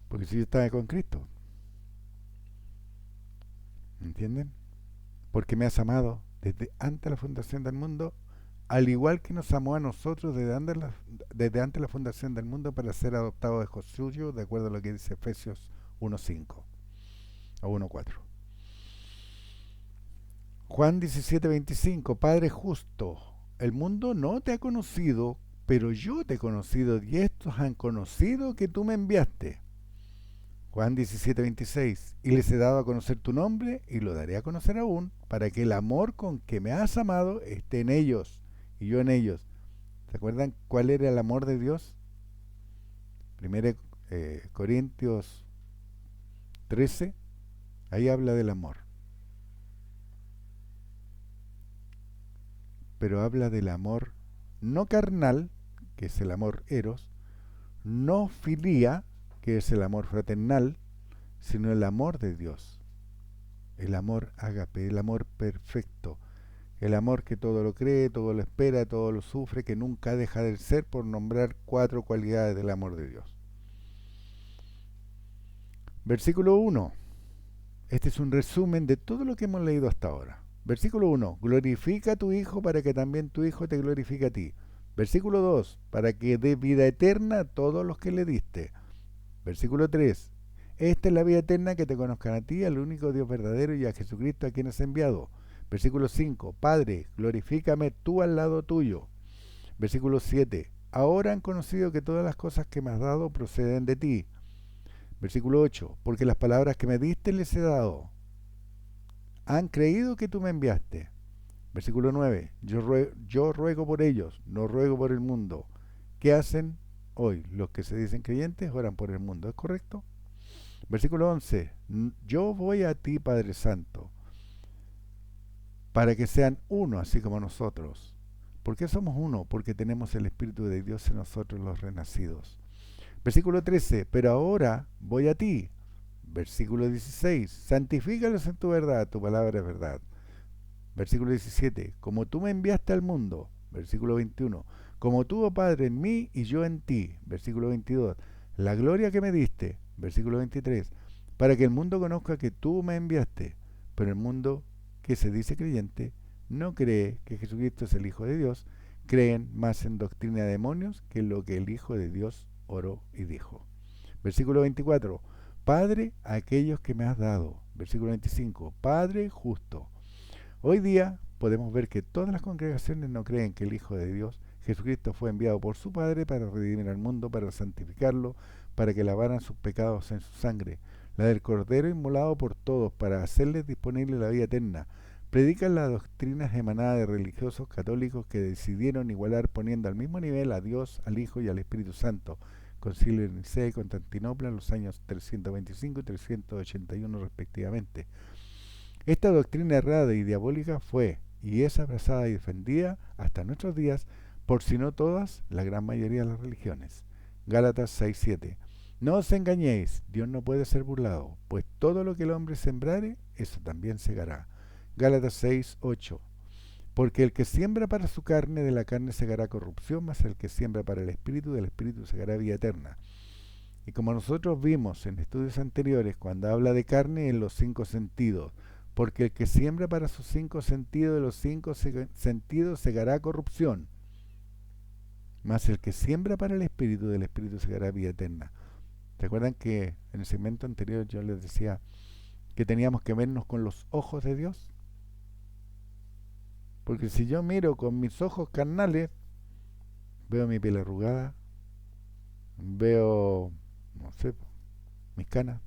Porque si yo estaba con Cristo, ¿entienden? Porque me has amado desde antes de la fundación del mundo, al igual que nos amó a nosotros desde antes de la fundación del mundo para ser adoptados de hijos suyos, de acuerdo a lo que dice Efesios 1.5 o 1.4. Juan 17:25, Padre justo, el mundo no te ha conocido, pero yo te he conocido y estos han conocido que tú me enviaste. Juan 17:26, y les he dado a conocer tu nombre y lo daré a conocer aún, para que el amor con que me has amado esté en ellos y yo en ellos. ¿Se acuerdan cuál era el amor de Dios? 1 Corintios 13, ahí habla del amor. Pero habla del amor no carnal, que es el amor eros, no filía, que es el amor fraternal, sino el amor de Dios, el amor ágape, el amor perfecto, el amor que todo lo cree, todo lo espera, todo lo sufre, que nunca deja de ser, por nombrar 4 cualidades del amor de Dios. Versículo 1. Este es un resumen de todo lo que hemos leído hasta ahora. Versículo 1. Glorifica a tu Hijo para que también tu Hijo te glorifique a ti. Versículo 2. Para que dé vida eterna a todos los que le diste. Versículo 3. Esta es la vida eterna, que te conozcan a ti, al único Dios verdadero, y a Jesucristo a quien has enviado. Versículo 5. Padre, glorifícame tú al lado tuyo. Versículo 7. Ahora han conocido que todas las cosas que me has dado proceden de ti. Versículo 8. Porque las palabras que me diste les he dado. Han creído que tú me enviaste. Versículo 9. Yo ruego por ellos, no ruego por el mundo. ¿Qué hacen hoy los que se dicen creyentes? Oran por el mundo, ¿es correcto? Versículo 11. Yo voy a ti, Padre Santo, para que sean uno, así como nosotros. ¿Por qué somos uno? Porque tenemos el Espíritu de Dios en nosotros, los renacidos. Versículo 13. Pero ahora voy a ti. Versículo 16. Santifícalos en tu verdad, tu palabra es verdad. Versículo 17. Como tú me enviaste al mundo. Versículo 21. Como tú, oh Padre, en mí y yo en ti. Versículo 22. La gloria que me diste. Versículo 23. Para que el mundo conozca que tú me enviaste. Pero el mundo que se dice creyente no cree que Jesucristo es el Hijo de Dios. Creen más en doctrina de demonios que en lo que el Hijo de Dios oró y dijo. Versículo 24. Padre, a aquellos que me has dado. Versículo 25. Padre justo. Hoy día podemos ver que todas las congregaciones no creen que el Hijo de Dios, Jesucristo, fue enviado por su Padre para redimir al mundo, para santificarlo, para que lavaran sus pecados en su sangre, la del Cordero inmolado por todos, para hacerles disponible la vida eterna. Predican las doctrinas emanadas de religiosos católicos que decidieron igualar, poniendo al mismo nivel a Dios, al Hijo y al Espíritu Santo. Concilio de Nicea y Constantinopla en los años 325 y 381 respectivamente. Esta doctrina errada y diabólica fue y es abrazada y defendida hasta nuestros días por, si no todas, la gran mayoría de las religiones. Gálatas 6:7. No os engañéis, Dios no puede ser burlado, pues todo lo que el hombre sembrare, eso también segará. Gálatas 6:8. Porque el que siembra para su carne, de la carne segará corrupción, mas el que siembra para el Espíritu, del Espíritu segará vida eterna. Y como nosotros vimos en estudios anteriores, cuando habla de carne, en los 5 sentidos, porque el que siembra para sus 5 sentidos, de los 5 sentidos segará corrupción, mas el que siembra para el Espíritu, del Espíritu segará vida eterna. ¿Recuerdan que en el segmento anterior yo les decía que teníamos que vernos con los ojos de Dios? Porque si yo miro con mis ojos carnales, veo mi piel arrugada, veo, no sé, mis canas,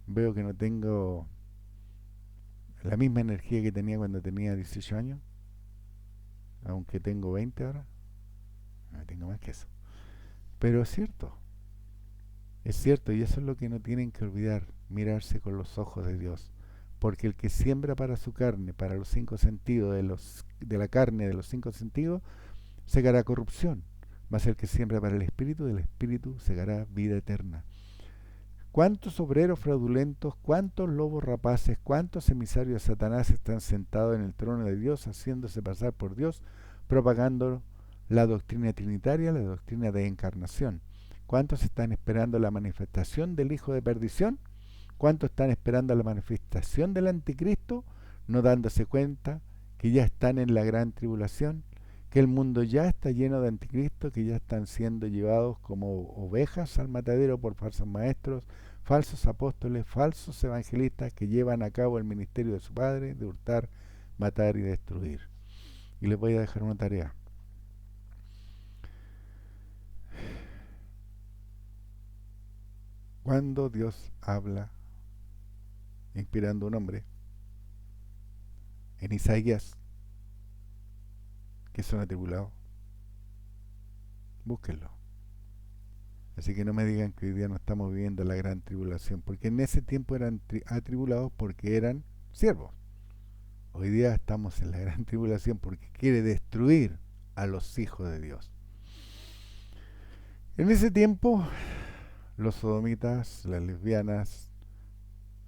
veo que no tengo la misma energía que tenía cuando tenía 18 años, aunque tengo 20 ahora, no tengo más que eso. Pero es cierto, y eso es lo que no tienen que olvidar, mirarse con los ojos de Dios. Porque el que siembra para su carne, para los 5 sentidos, de la carne de los 5 sentidos, segará corrupción. Mas el que siembra para el Espíritu, del Espíritu segará vida eterna. ¿Cuántos obreros fraudulentos, cuántos lobos rapaces, cuántos emisarios de Satanás están sentados en el trono de Dios, haciéndose pasar por Dios, propagando la doctrina trinitaria, la doctrina de encarnación? ¿Cuántos están esperando la manifestación del Hijo de perdición? ¿Cuántos están esperando la manifestación del Anticristo, no dándose cuenta que ya están en la gran tribulación, que el mundo ya está lleno de anticristo, que ya están siendo llevados como ovejas al matadero por falsos maestros, falsos apóstoles, falsos evangelistas que llevan a cabo el ministerio de su Padre de hurtar, matar y destruir? Y les voy a dejar una tarea. Cuando Dios habla inspirando a un hombre, en Isaías, que son atribulados, búsquenlo. Así que no me digan que hoy día no estamos viviendo la gran tribulación, porque en ese tiempo eran atribulados porque eran siervos. Hoy día estamos en la gran tribulación porque quiere destruir a los hijos de Dios. En ese tiempo, los sodomitas, las lesbianas,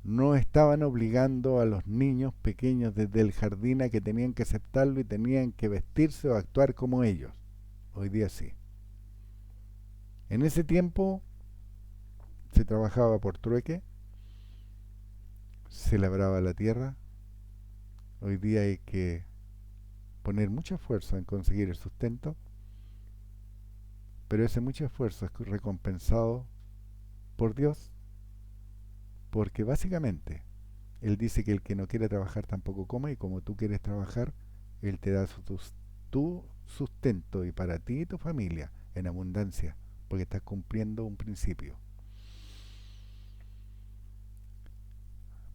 no estaban obligando a los niños pequeños desde el jardín a que tenían que aceptarlo y tenían que vestirse o actuar como ellos. Hoy día sí. En ese tiempo se trabajaba por trueque, se labraba la tierra. Hoy día hay que poner mucho esfuerzo en conseguir el sustento, pero ese mucho esfuerzo es recompensado por Dios, porque básicamente Él dice que el que no quiere trabajar tampoco come, y como tú quieres trabajar, Él te da tu sustento, y para ti y tu familia en abundancia, porque estás cumpliendo un principio.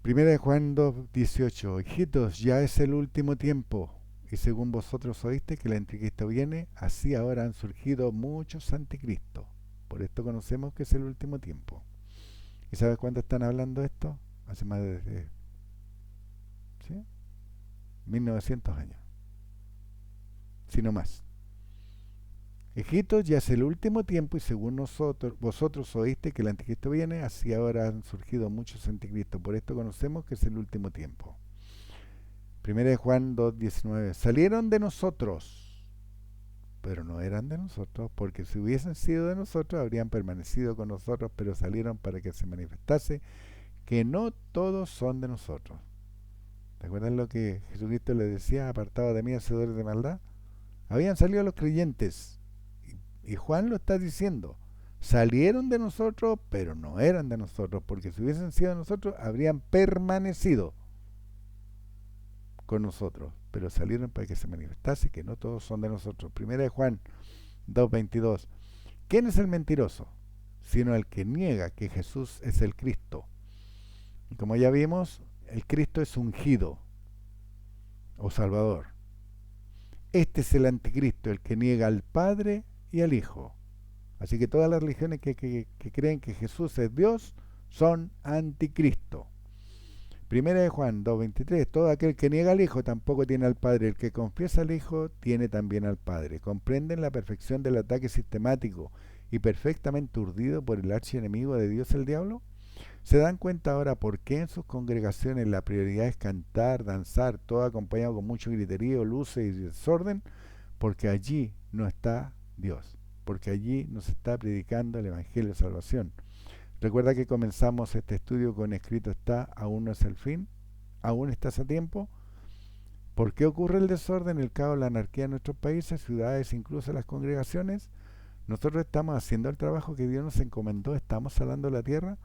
Primera de Juan 2:18. Hijitos, ya es el último tiempo, y según vosotros oíste que el anticristo viene, así ahora han surgido muchos anticristos. Por esto conocemos que es el último tiempo. ¿Y sabes cuándo están hablando esto? Hace más de 1900 años, si no más. Hijitos, ya es el último tiempo, y según vosotros oíste que el anticristo viene, así ahora han surgido muchos anticristos. Por esto conocemos que es el último tiempo. Primera de Juan 2:19. Salieron de nosotros, pero no eran de nosotros, porque si hubiesen sido de nosotros, habrían permanecido con nosotros, pero salieron para que se manifestase que no todos son de nosotros. ¿Recuerdan lo que Jesucristo les decía? Apartados de mí, hacedores de maldad. Habían salido los creyentes, y Juan lo está diciendo. Salieron de nosotros, pero no eran de nosotros, porque si hubiesen sido de nosotros, habrían permanecido con nosotros, pero salieron para que se manifestase que no todos son de nosotros. Primera de Juan 2:22. ¿Quién es el mentiroso? Sino el que niega que Jesús es el Cristo. Y como ya vimos, el Cristo es ungido o Salvador. Este es el anticristo, el que niega al Padre y al Hijo. Así que todas las religiones que creen que Jesús es Dios son anticristo. Primera de Juan 2:23. Todo aquel que niega al Hijo tampoco tiene al Padre. El que confiesa al Hijo tiene también al Padre. ¿Comprenden la perfección del ataque sistemático y perfectamente urdido por el archienemigo de Dios, el diablo? ¿Se dan cuenta ahora por qué en sus congregaciones la prioridad es cantar, danzar, todo acompañado con mucho griterío, luces y desorden? Porque allí no está Dios, porque allí nos está predicando el Evangelio de Salvación. Recuerda que comenzamos este estudio con escrito está, aún no es el fin, aún estás a tiempo. ¿Por qué ocurre el desorden, el caos, la anarquía en nuestros países, ciudades, incluso las congregaciones? Nosotros estamos haciendo el trabajo que Dios nos encomendó, estamos salando la tierra,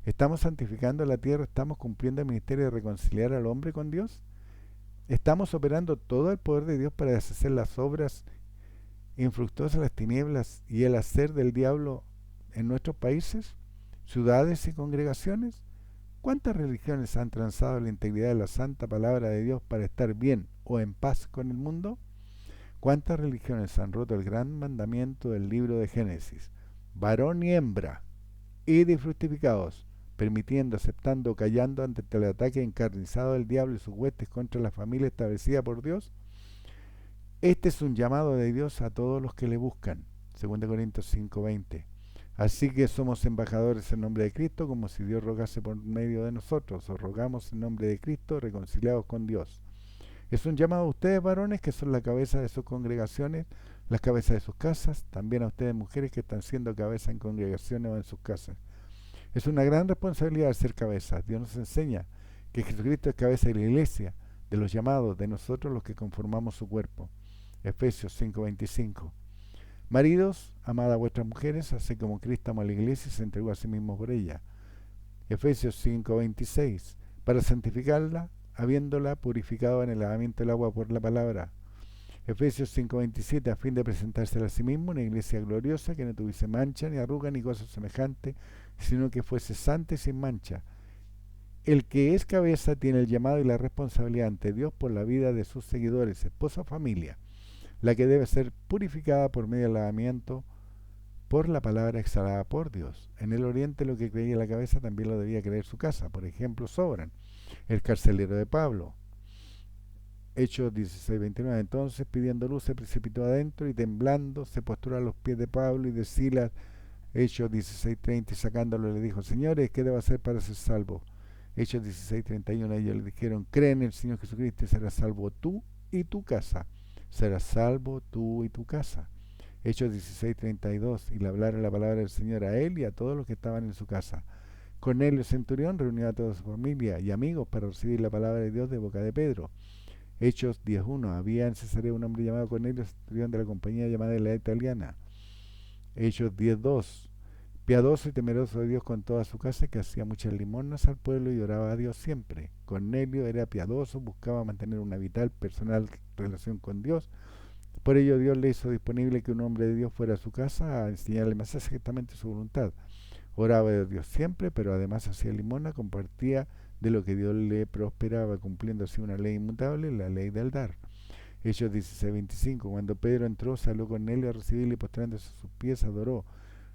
estamos santificando la tierra, estamos cumpliendo el ministerio de reconciliar al hombre con Dios, estamos operando todo el poder de Dios para deshacer las obras infructuosas, las tinieblas y el hacer del diablo en nuestros países, ciudades y congregaciones. ¿Cuántas religiones han transado la integridad de la santa palabra de Dios para estar bien o en paz con el mundo? ¿Cuántas religiones han roto el gran mandamiento del libro de Génesis? Varón y hembra, id y fructificaos, permitiendo, aceptando o callando ante el ataque encarnizado del diablo y sus huestes contra la familia establecida por Dios. Este es un llamado de Dios a todos los que le buscan. 2 Corintios 5:20. Así que somos embajadores en nombre de Cristo, como si Dios rogase por medio de nosotros. Os rogamos en nombre de Cristo, reconciliados con Dios. Es un llamado a ustedes, varones, que son la cabeza de sus congregaciones, las cabezas de sus casas, también a ustedes, mujeres, que están siendo cabeza en congregaciones o en sus casas. Es una gran responsabilidad ser cabeza. Dios nos enseña que Jesucristo es cabeza de la iglesia, de los llamados, de nosotros los que conformamos su cuerpo. Efesios 5:25. Maridos, amad a vuestras mujeres, así como Cristo amó a la iglesia y se entregó a sí mismo por ella. Efesios 5:26. Para santificarla, habiéndola purificado en el lavamiento del agua por la palabra. Efesios 5:27, a fin de presentársela a sí mismo una iglesia gloriosa, que no tuviese mancha, ni arruga, ni cosa semejante, sino que fuese santa y sin mancha. El que es cabeza tiene el llamado y la responsabilidad ante Dios por la vida de sus seguidores, esposa o familia, la que debe ser purificada por medio del lavamiento por la palabra exhalada por Dios. En el oriente lo que creía la cabeza también lo debía creer su casa. Por ejemplo, sobran el carcelero de Pablo. Hechos 16:29. Entonces, pidiendo luz, se precipitó adentro y temblando se postró a los pies de Pablo y de Silas. Hechos 16:30. Y sacándolo le dijo: Señores, ¿qué debo hacer para ser salvo? Hechos 16:31. Ellos le dijeron: Cree en el Señor Jesucristo y serás salvo tú y tu casa. Serás salvo tú y tu casa. Hechos 16:32. Y le hablaron la palabra del Señor a él y a todos los que estaban en su casa. Cornelio centurión reunió a toda su familia y amigos para recibir la palabra de Dios de boca de Pedro. Hechos 10:1. Había en Cesarea un hombre llamado Cornelio, centurión de la compañía llamada la italiana. Hechos 10:2. Piadoso y temeroso de Dios con toda su casa, que hacía muchas limosnas al pueblo y oraba a Dios siempre. Cornelio era piadoso, buscaba mantener una vital, personal relación con Dios. Por ello Dios le hizo disponible que un hombre de Dios fuera a su casa a enseñarle más exactamente su voluntad. Oraba a Dios siempre, pero además hacía limosna, compartía de lo que Dios le prosperaba, cumpliendo así una ley inmutable, la ley del dar. Hechos 16:25. Cuando Pedro entró, salió Cornelio a recibirle y postrándose a sus pies adoró.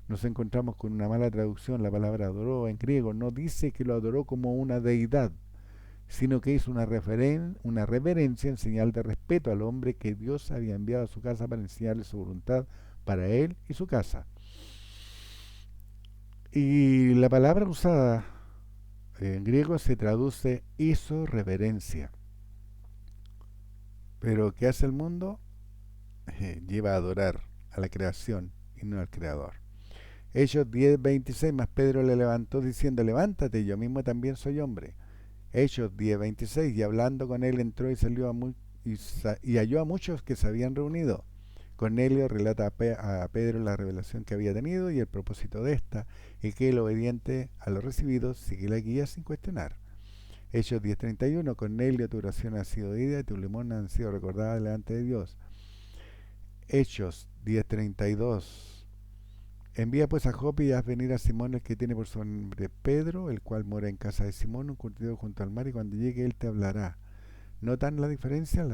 Nos encontramos con una mala traducción. La palabra adoró en griego no dice que lo adoró como una deidad, sino que hizo una reverencia en señal de respeto al hombre que Dios había enviado a su casa para enseñarle su voluntad para él y su casa. Y la palabra usada en griego se traduce hizo reverencia. Pero ¿qué hace el mundo? Lleva a adorar a la creación y no al creador. Hechos 10:26. Mas Pedro le levantó diciendo: Levántate, yo mismo también soy hombre. Hechos 10:26. Y hablando con él entró y salió y halló a muchos que se habían reunido. Cornelio relata a Pedro la revelación que había tenido y el propósito de esta, y que el obediente a lo recibido sigue la guía sin cuestionar. Hechos 10:31. Cornelio, tu oración ha sido oída y tu limosna han sido recordadas delante de Dios. Hechos 10:32. Envía pues a Jope y haz venir a Simón, el que tiene por su nombre Pedro, el cual mora en casa de Simón, un curtidor junto al mar, y cuando llegue él te hablará. ¿Notan la diferencia?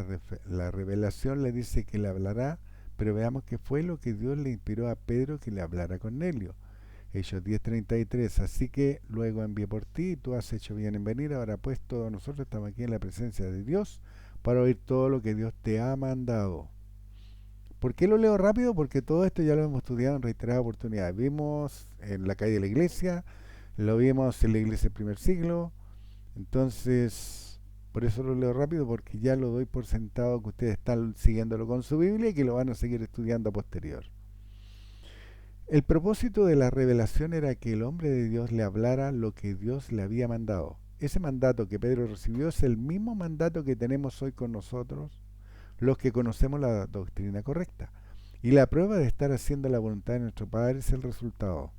La revelación le dice que le hablará, pero veamos qué fue lo que Dios le inspiró a Pedro que le hablara a Cornelio. Hechos 10:33. Así que luego envié por ti y tú has hecho bien en venir. Ahora pues todos nosotros estamos aquí en la presencia de Dios para oír todo lo que Dios te ha mandado. ¿Por qué lo leo rápido? Porque todo esto ya lo hemos estudiado en reiteradas oportunidades. Vimos en la calle de la iglesia, lo vimos en la iglesia del primer siglo. Entonces, por eso lo leo rápido, porque ya lo doy por sentado que ustedes están siguiéndolo con su Biblia y que lo van a seguir estudiando a posterior. El propósito de la revelación era que el hombre de Dios le hablara lo que Dios le había mandado. Ese mandato que Pedro recibió es el mismo mandato que tenemos hoy con nosotros, los que conocemos la doctrina correcta. Y la prueba de estar haciendo la voluntad de nuestro Padre es el resultado.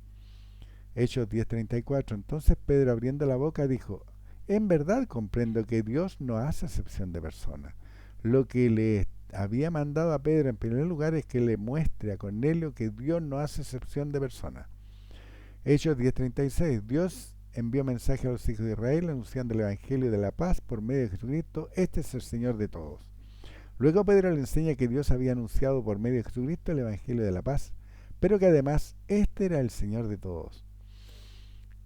Hechos 10:34. Entonces Pedro, abriendo la boca, dijo: En verdad comprendo que Dios no hace acepción de personas. Lo que le había mandado a Pedro en primer lugar es que le muestre a Cornelio que Dios no hace acepción de personas. Hechos 10:36. Dios envió mensaje a los hijos de Israel anunciando el evangelio de la paz por medio de Jesucristo. Este es el Señor de todos. Luego Pedro le enseña que Dios había anunciado por medio de Jesucristo el evangelio de la paz, pero que además este era el Señor de todos.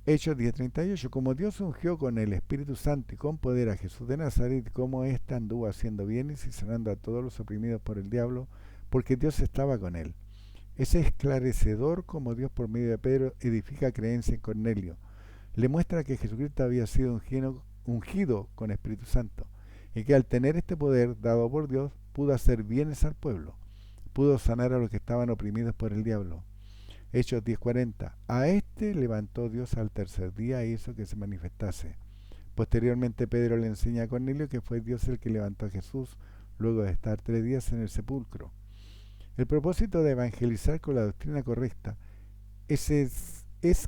Hechos 10:38. Como Dios ungió con el Espíritu Santo y con poder a Jesús de Nazaret, como éste anduvo haciendo bienes y sanando a todos los oprimidos por el diablo, porque Dios estaba con él. Es esclarecedor como Dios por medio de Pedro edifica creencia en Cornelio. Le muestra que Jesucristo había sido ungido con Espíritu Santo y que al tener este poder dado por Dios pudo hacer bienes al pueblo, pudo sanar a los que estaban oprimidos por el diablo. Hechos 10:40. A este levantó Dios al tercer día e hizo que se manifestase. Posteriormente Pedro le enseña a Cornelio que fue Dios el que levantó a Jesús luego de estar 3 días en el sepulcro. El propósito de evangelizar con la doctrina correcta es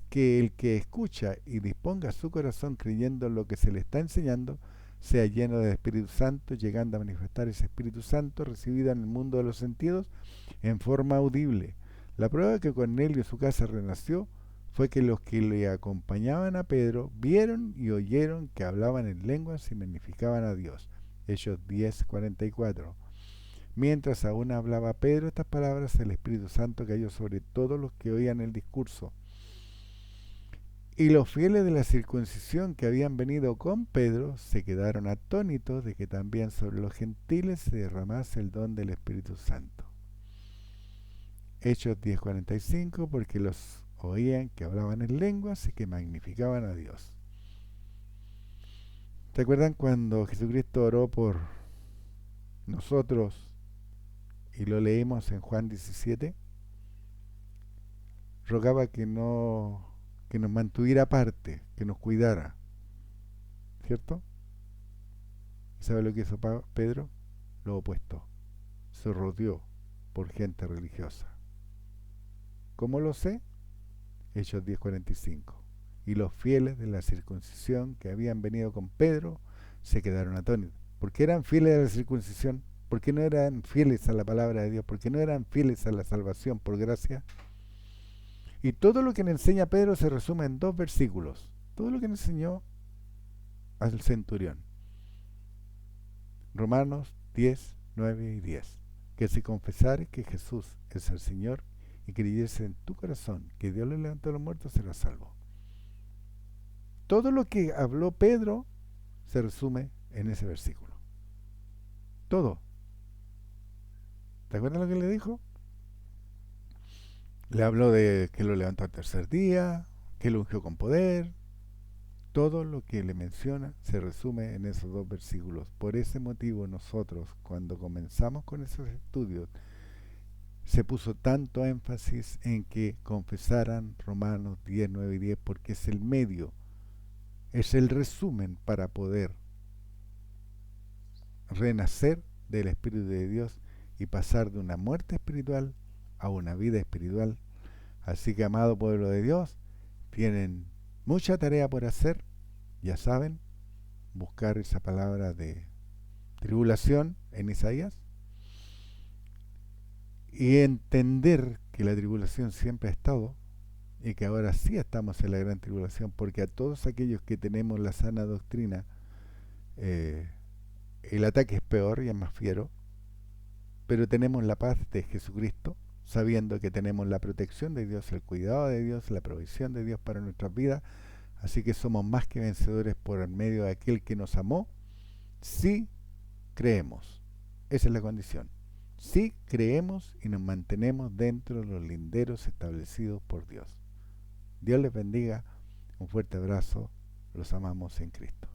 que el que escucha y disponga su corazón creyendo en lo que se le está enseñando sea lleno del Espíritu Santo, llegando a manifestar ese Espíritu Santo recibido en el mundo de los sentidos en forma audible. La prueba de que Cornelio y su casa renació fue que los que le acompañaban a Pedro vieron y oyeron que hablaban en lenguas y magnificaban a Dios. Hechos 10:44. Mientras aún hablaba Pedro estas palabras, el Espíritu Santo cayó sobre todos los que oían el discurso. Y los fieles de la circuncisión que habían venido con Pedro se quedaron atónitos de que también sobre los gentiles se derramase el don del Espíritu Santo. Hechos 10:45, porque los oían que hablaban en lenguas y que magnificaban a Dios. ¿Se acuerdan cuando Jesucristo oró por nosotros y lo leímos en Juan 17? Rogaba que nos mantuviera aparte, que nos cuidara, ¿cierto? ¿Y sabe lo que hizo Pedro? Lo opuesto. Se rodeó por gente religiosa. ¿Cómo lo sé? Hechos 10:45. Y los fieles de la circuncisión que habían venido con Pedro se quedaron atónitos. ¿Por qué eran fieles de la circuncisión? ¿Por qué no eran fieles a la palabra de Dios? ¿Por qué no eran fieles a la salvación por gracia? Y todo lo que le enseña Pedro se resume en 2 versículos. Todo lo que le enseñó al centurión. Romanos 10:9 y 10. Que si confesares que Jesús es el Señor y creyese en tu corazón que Dios le levantó a los muertos, serás salvo. Todo lo que habló Pedro se resume en ese versículo. Todo. ¿Te acuerdas lo que le dijo? Le habló de que lo levantó al tercer día, que lo ungió con poder. Todo lo que le menciona se resume en esos 2 versículos. Por ese motivo nosotros, cuando comenzamos con esos estudios, se puso tanto énfasis en que confesaran Romanos 10:9 y 10, porque es el medio, es el resumen para poder renacer del Espíritu de Dios y pasar de una muerte espiritual a una vida espiritual. Así que, amado pueblo de Dios, tienen mucha tarea por hacer, ya saben, buscar esa palabra de tribulación en Isaías y entender que la tribulación siempre ha estado y que ahora sí estamos en la gran tribulación, porque a todos aquellos que tenemos la sana doctrina, el ataque es peor y es más fiero, pero tenemos la paz de Jesucristo, sabiendo que tenemos la protección de Dios, el cuidado de Dios, la provisión de Dios para nuestras vidas. Así que somos más que vencedores por el medio de aquel que nos amó, si creemos. Esa es la condición. Si creemos y nos mantenemos dentro de los linderos establecidos por Dios. Dios les bendiga. Un fuerte abrazo. Los amamos en Cristo.